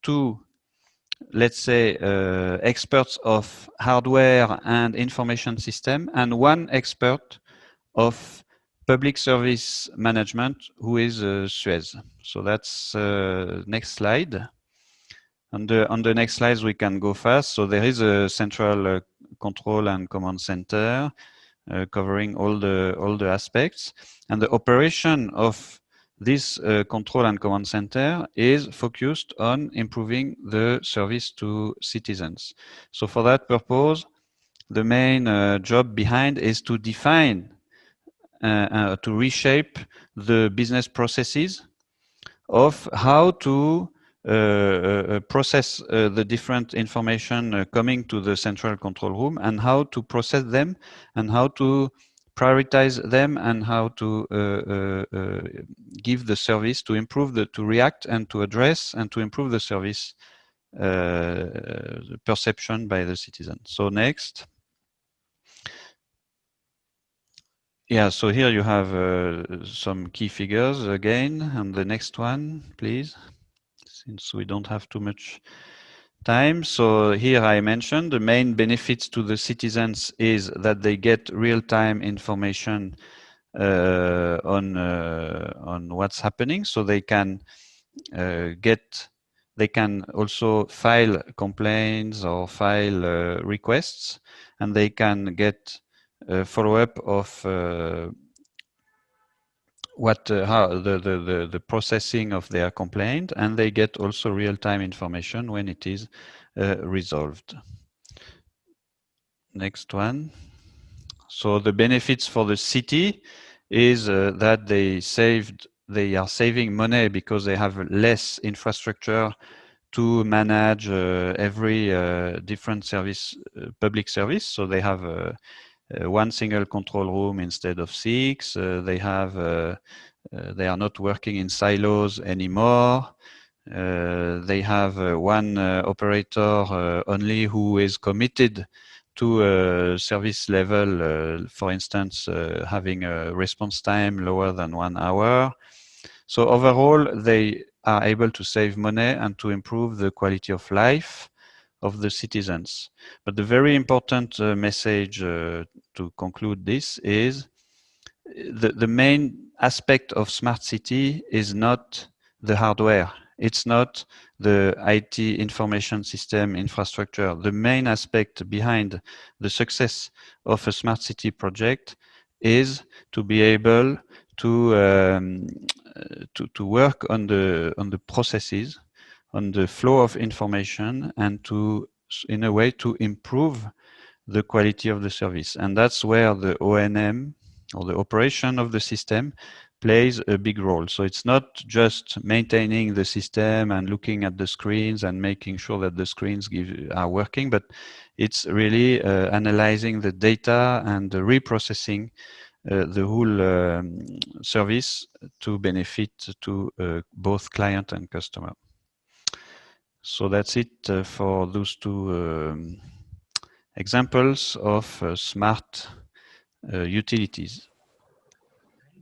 E: two, let's say, experts of hardware and information system, and one expert of public service management, who is Suez. So that's next slide. On the next slides, we can go fast. So there is a central control and command center covering all the aspects, and the operation of this control and command center is focused on improving the service to citizens. So for that purpose, the main job behind is to define, to reshape the business processes of how to process the different information coming to the central control room, and how to process them, and how to prioritize them, and how to give the service, to improve to react and to address and to improve the service perception by the citizen. So next. Yeah, so here you have some key figures again, and the next one, please, since we don't have too much time. So here I mentioned the main benefits to the citizens is that they get real-time information on what's happening, so they can they can also file complaints or file requests, and they can get follow-up of how the processing of their complaint, and they get also real-time information when it is resolved. Next one. So the benefits for the city is that they are saving money because they have less infrastructure to manage every different service, public service. So they have one single control room instead of 6. They are not working in silos anymore. They have one operator only who is committed to a service level, for instance, having a response time lower than 1 hour. So overall, they are able to save money and to improve the quality of life of the citizens. But the very important message to conclude this is the main aspect of smart city is not the hardware. It's not the IT information system infrastructure. The main aspect behind the success of a smart city project is to be able to work on the processes, on the flow of information, and to, in a way, to improve the quality of the service. And that's where the O&M, or the operation of the system, plays a big role. So it's not just maintaining the system and looking at the screens and making sure that the screens are working, but it's really analyzing the data and reprocessing the whole service to benefit to both client and customer. So that's it for those two examples of smart utilities.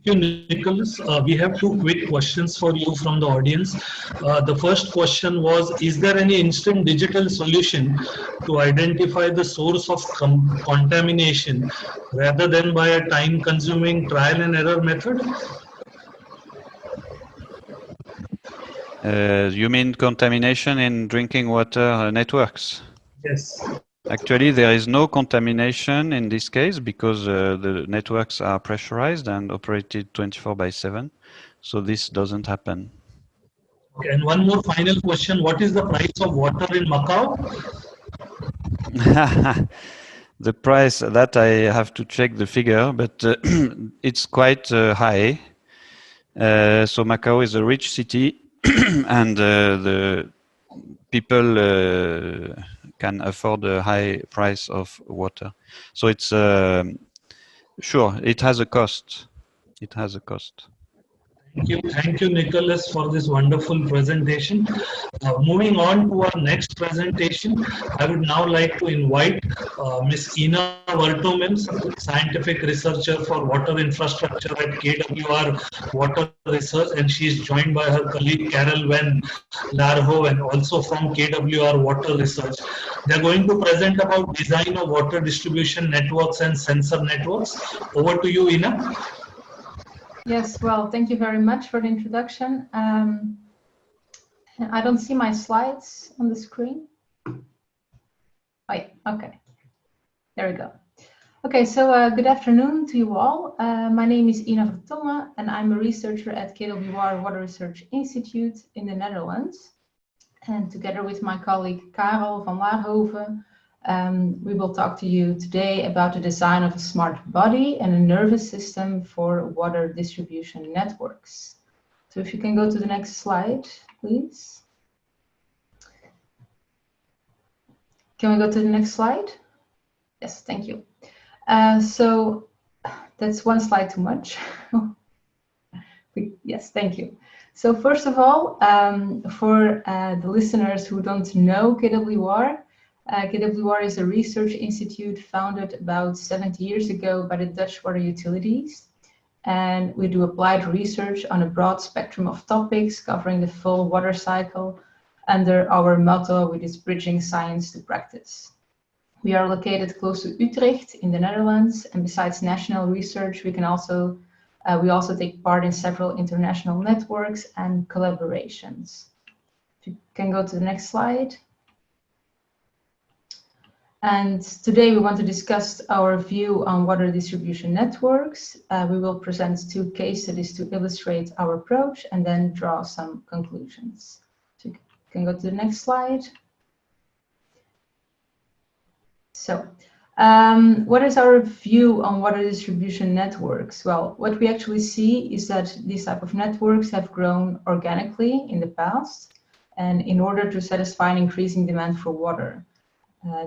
A: Thank you, Nicholas. We have two quick questions for you from the audience. The first question was, is there any instant digital solution to identify the source of contamination rather than by a time-consuming trial and error method?
E: You mean contamination in drinking water networks?
A: Yes.
E: Actually, there is no contamination in this case because the networks are pressurized and operated 24/7. So this doesn't happen.
A: Okay, and one more final question. What is the price of water in Macau?
E: The price, that I have to check the figure, but it's quite high. So Macau is a rich city and the people can afford a high price of water. So it's sure, it has a cost. It has a cost.
A: Thank you, Nicholas, for this wonderful presentation. Moving on to our next presentation, I would now like to invite Ms. Ina Vertomils, scientific researcher for water infrastructure at KWR Water Research, and she is joined by her colleague Carol Van Larhoven, also from KWR Water Research. They are going to present about design of water distribution networks and sensor networks. Over to you, Ina.
F: Yes, well, thank you very much for the introduction. I don't see my slides on the screen. Oh, yeah, okay. There we go. Okay, so good afternoon to you all. My name is Ina Vertongen, and I'm a researcher at KWR Water Research Institute in the Netherlands. And together with my colleague Karel van Laarhoven, we will talk to you today about the design of a smart body and a nervous system for water distribution networks. So if you can go to the next slide, please. Can we go to the next slide? Yes, thank you. So that's one slide too much. Yes, thank you. So first of all, for the listeners who don't know KWR, KWR is a research institute founded about 70 years ago by the Dutch water utilities. And we do applied research on a broad spectrum of topics covering the full water cycle under our motto, which is bridging science to practice. We are located close to Utrecht in the Netherlands, and besides national research, we also take part in several international networks and collaborations. If you can go to the next slide. And today we want to discuss our view on water distribution networks. We will present 2 case studies to illustrate our approach and then draw some conclusions. So you can go to the next slide. So, what is our view on water distribution networks? Well, what we actually see is that these type of networks have grown organically in the past, and in order to satisfy an increasing demand for water.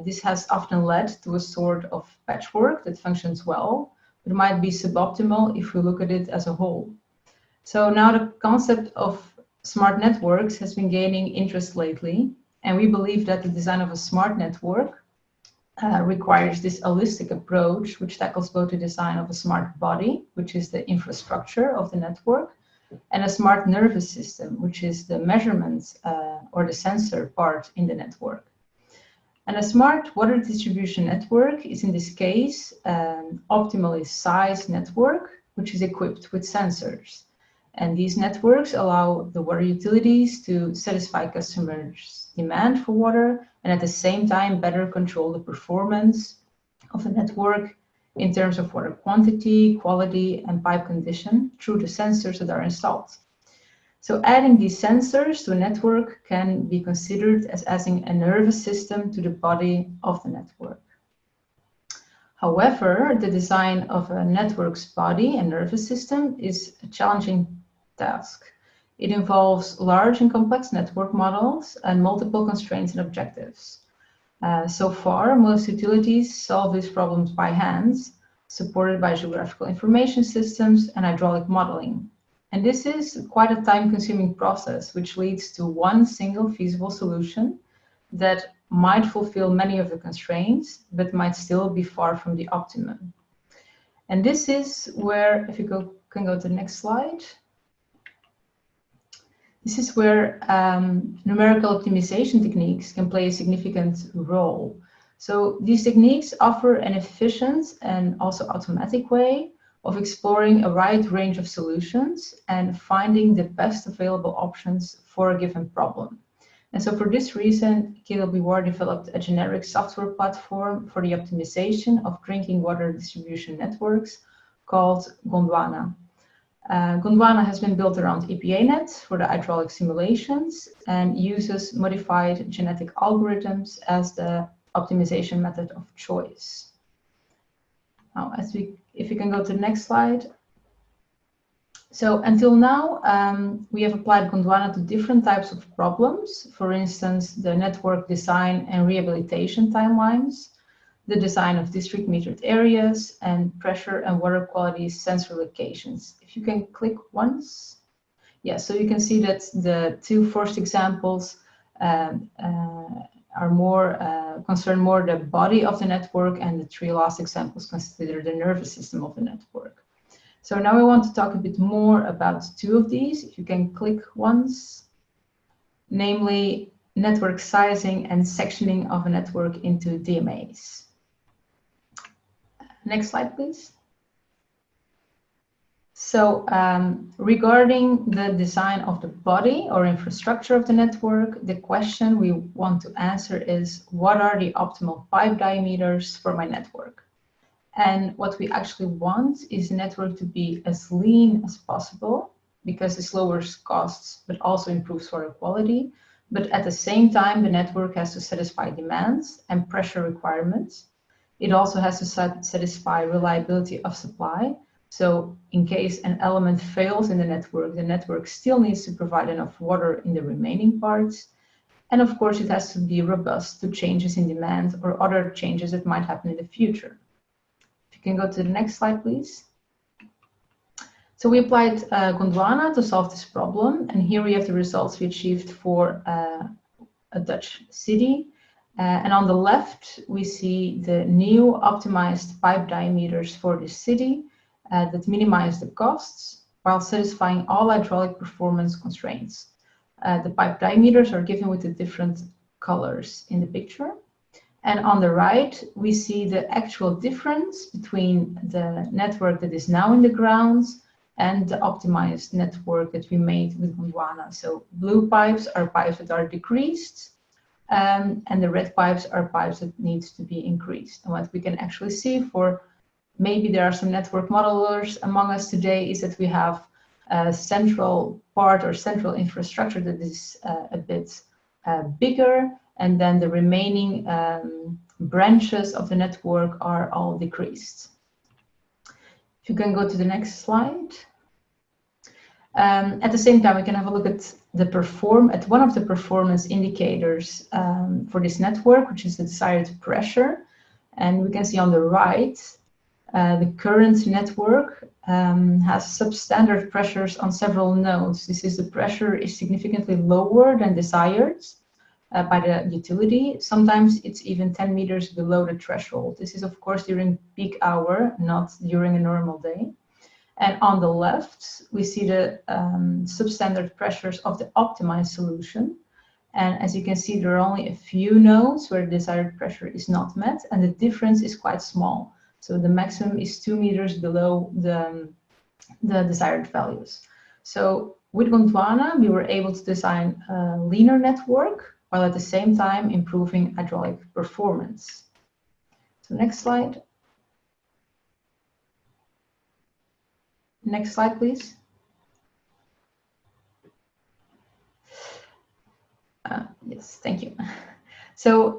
F: This has often led to a sort of patchwork that functions well, but might be suboptimal if we look at it as a whole. So now the concept of smart networks has been gaining interest lately, and we believe that the design of a smart network requires this holistic approach, which tackles both the design of a smart body, which is the infrastructure of the network, and a smart nervous system, which is the measurement or the sensor part in the network. And a smart water distribution network is in this case an optimally sized network, which is equipped with sensors. And these networks allow the water utilities to satisfy customers' demand for water and at the same time better control the performance of the network in terms of water quantity, quality, and pipe condition through the sensors that are installed. So adding these sensors to a network can be considered as adding a nervous system to the body of the network. However, the design of a network's body and nervous system is a challenging task. It involves large and complex network models and multiple constraints and objectives. So far, most utilities solve these problems by hand, supported by geographical information systems and hydraulic modeling. And this is quite a time-consuming process, which leads to one single feasible solution that might fulfill many of the constraints, but might still be far from the optimum. And this is where, if you can go to the next slide, this is where numerical optimization techniques can play a significant role. So these techniques offer an efficient and also automatic way of exploring a wide range of solutions and finding the best available options for a given problem. And so for this reason, KWR developed a generic software platform for the optimization of drinking water distribution networks called Gondwana. Gondwana has been built around EPANet for the hydraulic simulations and uses modified genetic algorithms as the optimization method of choice. Now, if you can go to the next slide. So until now, we have applied Gondwana to different types of problems. For instance, the network design and rehabilitation timelines, the design of district metered areas, and pressure and water quality sensor locations. If you can click once. Yeah, so you can see that the 2 first examples are more concern more the body of the network, and the 3 last examples consider the nervous system of the network. So now we want to talk a bit more about 2 of these. If you can click once, namely network sizing and sectioning of a network into DMAs. Next slide, please. So regarding the design of the body or infrastructure of the network, the question we want to answer is, what are the optimal pipe diameters for my network? And what we actually want is the network to be as lean as possible, because this lowers costs, but also improves water quality. But at the same time, the network has to satisfy demands and pressure requirements. It also has to satisfy reliability of supply. So in case an element fails in the network still needs to provide enough water in the remaining parts. And of course, it has to be robust to changes in demand or other changes that might happen in the future. If you can go to the next slide, please. So we applied Gondwana to solve this problem. And here we have the results we achieved for a Dutch city. And on the left, we see the new optimized pipe diameters for this city that minimize the costs while satisfying all hydraulic performance constraints. The pipe diameters are given with the different colors in the picture. And on the right, we see the actual difference between the network that is now in the ground and the optimized network that we made with Gondwana. So blue pipes are pipes that are decreased, and the red pipes are pipes that needs to be increased. And what we can actually see, for maybe there are some network modelers among us today, is that we have a central part or central infrastructure that is a bit bigger, and then the remaining branches of the network are all decreased. If you can go to the next slide. At the same time, we can have a look at one of the performance indicators for this network, which is the desired pressure. And we can see on the right, the current network has substandard pressures on several nodes. The pressure is significantly lower than desired by the utility. Sometimes it's even 10 meters below the threshold. This is, of course, during peak hour, not during a normal day. And on the left, we see the substandard pressures of the optimized solution. And as you can see, there are only a few nodes where the desired pressure is not met, and the difference is quite small. So the maximum is 2 meters below the desired values. So with Gondwana, we were able to design a leaner network, while at the same time improving hydraulic performance. So next slide. Next slide, please. Yes, thank you. So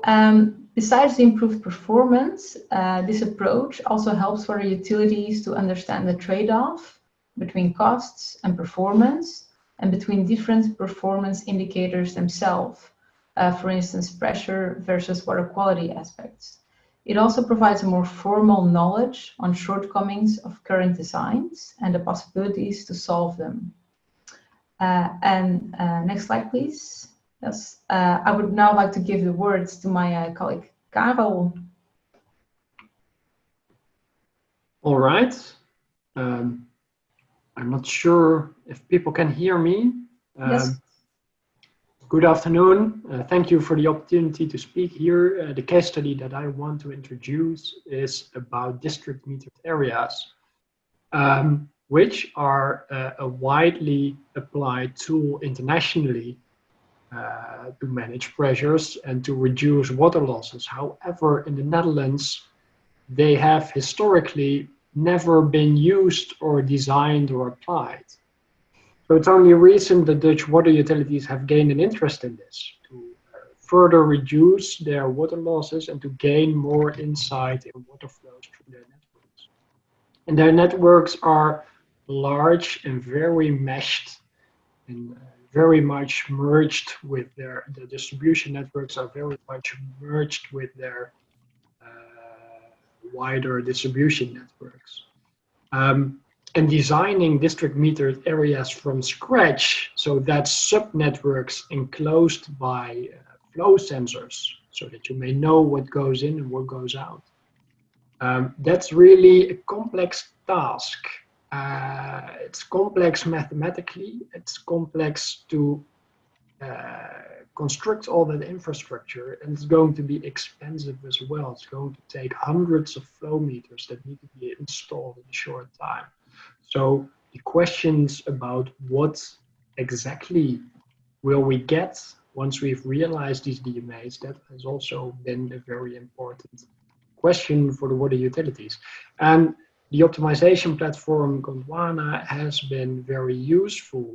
F: besides the improved performance, this approach also helps for the utilities to understand the trade-off between costs and performance, and between different performance indicators themselves, for instance, pressure versus water quality aspects. It also provides a more formal knowledge on shortcomings of current designs and the possibilities to solve them. Next slide, please. Yes, I would now like to give the words to my colleague, Karel.
G: All right. I'm not sure if people can hear me.
F: Yes.
G: Good afternoon. Thank you for the opportunity to speak here. The case study that I want to introduce is about district metered areas, which are a widely applied tool internationally to manage pressures and to reduce water losses. However, in the Netherlands, they have historically never been used or designed or applied. So it's only recent that Dutch water utilities have gained an interest in this to further reduce their water losses and to gain more insight in water flows through their networks. And their networks are large and very meshed and very much merged with the distribution networks are very much merged with their wider distribution networks. And designing district metered areas from scratch, so that's sub-networks enclosed by flow sensors, so that you may know what goes in and what goes out. That's really a complex task. It's complex mathematically, it's complex to construct all that infrastructure, and it's going to be expensive as well. It's going to take hundreds of flow meters that need to be installed in a short time. So the questions about what exactly will we get once we've realized these DMAs, that has also been a very important question for the water utilities. And the optimization platform Gondwana has been very useful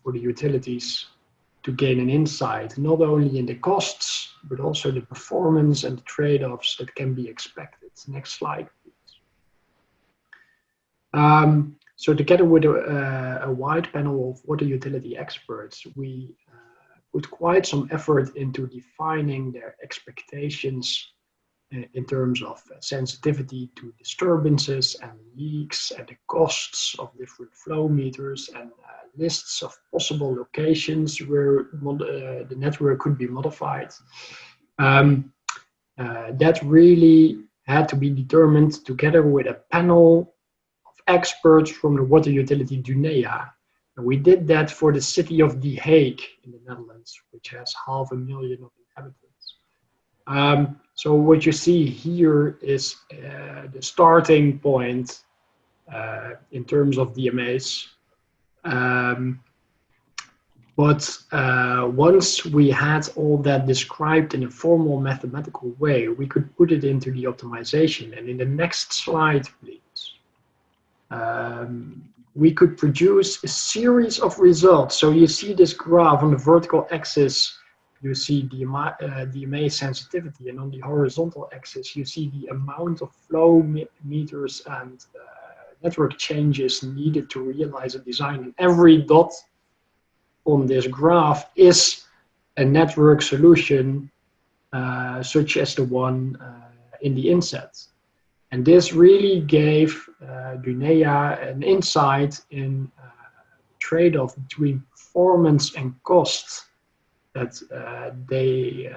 G: for the utilities to gain an insight, not only in the costs, but also the performance and the trade-offs that can be expected. Next slide, please. So together with a wide panel of water utility experts, we put quite some effort into defining their expectations in terms of sensitivity to disturbances and leaks and the costs of different flow meters and lists of possible locations where the network could be modified. That really had to be determined together with a panel of experts from the water utility Dunea. And we did that for the city of The Hague in the Netherlands, which has 500,000 inhabitants. So what you see here is the starting point But once we had all that described in a formal mathematical way, we could put it into the optimization. And in the next slide, please, we could produce a series of results. So you see this graph on the vertical axis, you see the DMA sensitivity, and on the horizontal axis, you see the amount of flow meters and network changes needed to realize a design. And every dot on this graph is a network solution, such as the one in the inset. And this really gave Dunea an insight in trade-off between performance and cost that they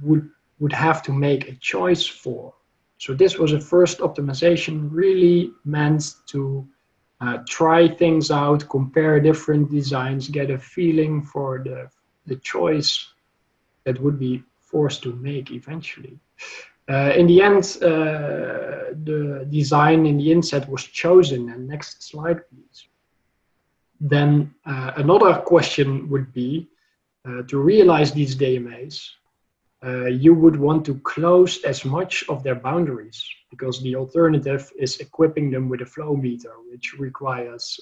G: would have to make a choice for. So this was a first optimization really meant to try things out, compare different designs, get a feeling for the choice that would be forced to make eventually. In the end, the design in the inset was chosen. And next slide, please. Then another question would be, to realize these DMAs, you would want to close as much of their boundaries, because the alternative is equipping them with a flow meter, which requires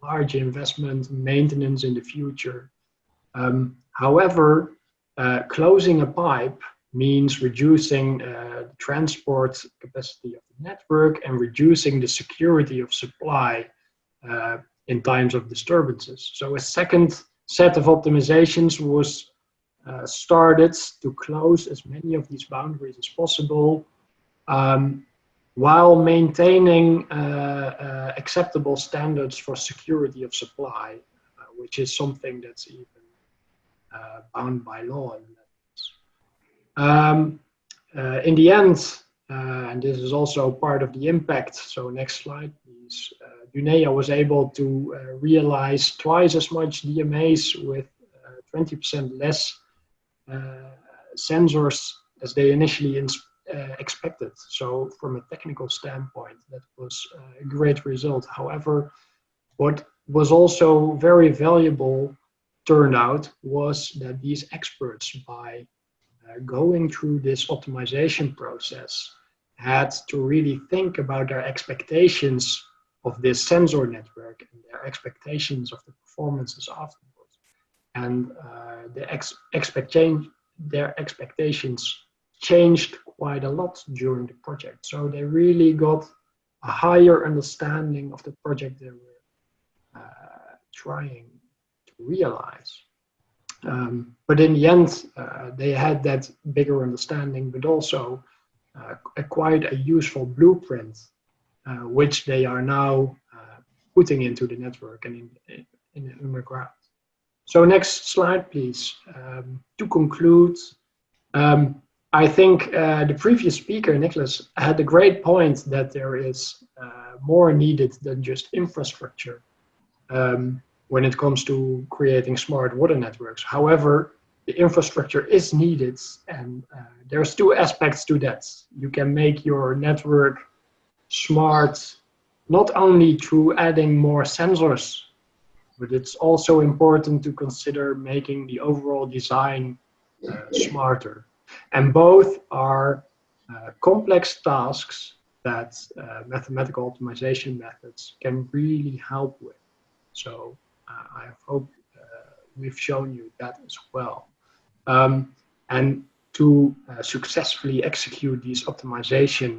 G: large investment, maintenance in the future. However, closing a pipe means reducing the transport capacity of the network and reducing the security of supply in times of disturbances. So a second set of optimizations was started to close as many of these boundaries as possible, while maintaining acceptable standards for security of supply, which is something that's even bound by law. In the end, and this is also part of the impact, so next slide please, Dunea was able to realize twice as much DMAs with 20% less sensors as they initially expected. So from a technical standpoint, that was a great result. However, what was also very valuable turned out was that these experts, by going through this optimization process, had to really think about their expectations of this sensor network and their expectations of the performances afterwards. And their expectations changed quite a lot during the project. So they really got a higher understanding of the project they were trying to realize. But in the end, they had that bigger understanding, but also quite a useful blueprint, which they are now putting into the network and in the underground. So next slide, please. To conclude, I think the previous speaker, Nicholas, had a great point that there is more needed than just infrastructure when it comes to creating smart water networks. However, the infrastructure is needed, and there's two aspects to that. You can make your network smart not only through adding more sensors, but it's also important to consider making the overall design smarter. And both are complex tasks that mathematical optimization methods can really help with. So I hope we've shown you that as well. And to successfully execute these optimization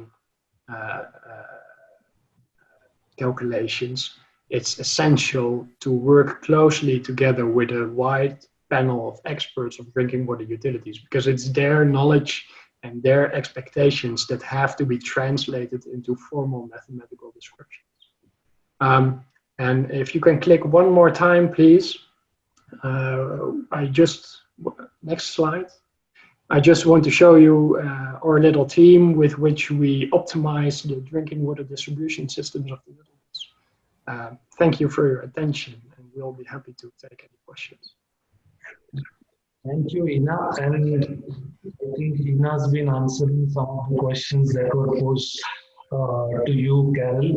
G: calculations, it's essential to work closely together with a wide panel of experts of drinking water utilities, because it's their knowledge and their expectations that have to be translated into formal mathematical descriptions. And if you can click one more time, please. Next slide. I just want to show you our little team with which we optimize the drinking water distribution systems of the Netherlands. Thank you for your attention, and we'll be happy to take any questions.
A: Thank you, Ina. And I think Ina's been answering some of the questions that were posed to you, Carol.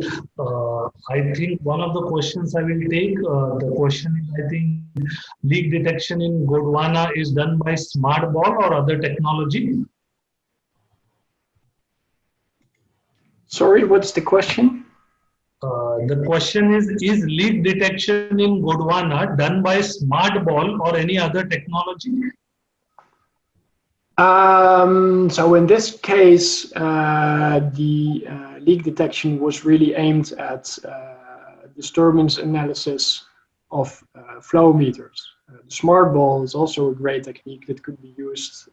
A: I think one of the questions I will take, the question is, I think, leak detection in Gondwana is done by smart ball or other technology?
G: Sorry, what's the question?
A: The question is leak detection in Gondwana done by smart ball or any other technology?
G: So in this case, the leak detection was really aimed at disturbance analysis of flow meters. The smart ball is also a great technique that could be used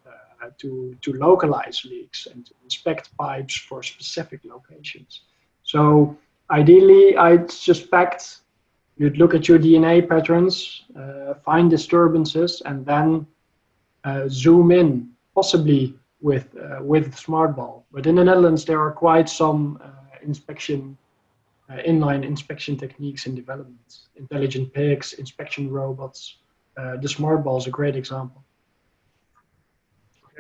G: to localize leaks and to inspect pipes for specific locations. So ideally, I'd suspect you'd look at your DNA patterns, find disturbances, and then zoom in, possibly with smart ball. But in the Netherlands, there are quite some inline inspection techniques in development. Intelligent pigs, inspection robots. The smart ball is a great example.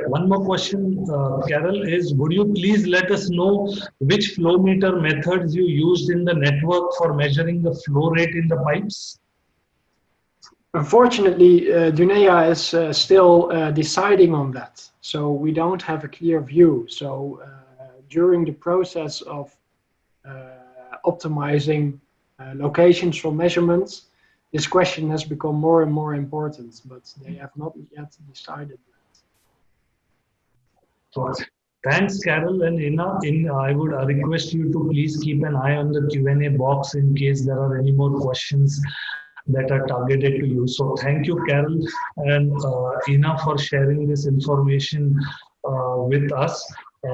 A: One more question, Carol, is would you please let us know which flow meter methods you used in the network for measuring the flow rate in the pipes?
G: Unfortunately, Dunea is still deciding on that, so we don't have a clear view. So during the process of optimizing locations for measurements, this question has become more and more important, but they have not yet decided.
A: So, thanks, Carol and Ina. I would request you to please keep an eye on the Q&A box in case there are any more questions that are targeted to you. So thank you, Carol and Ina, for sharing this information with us.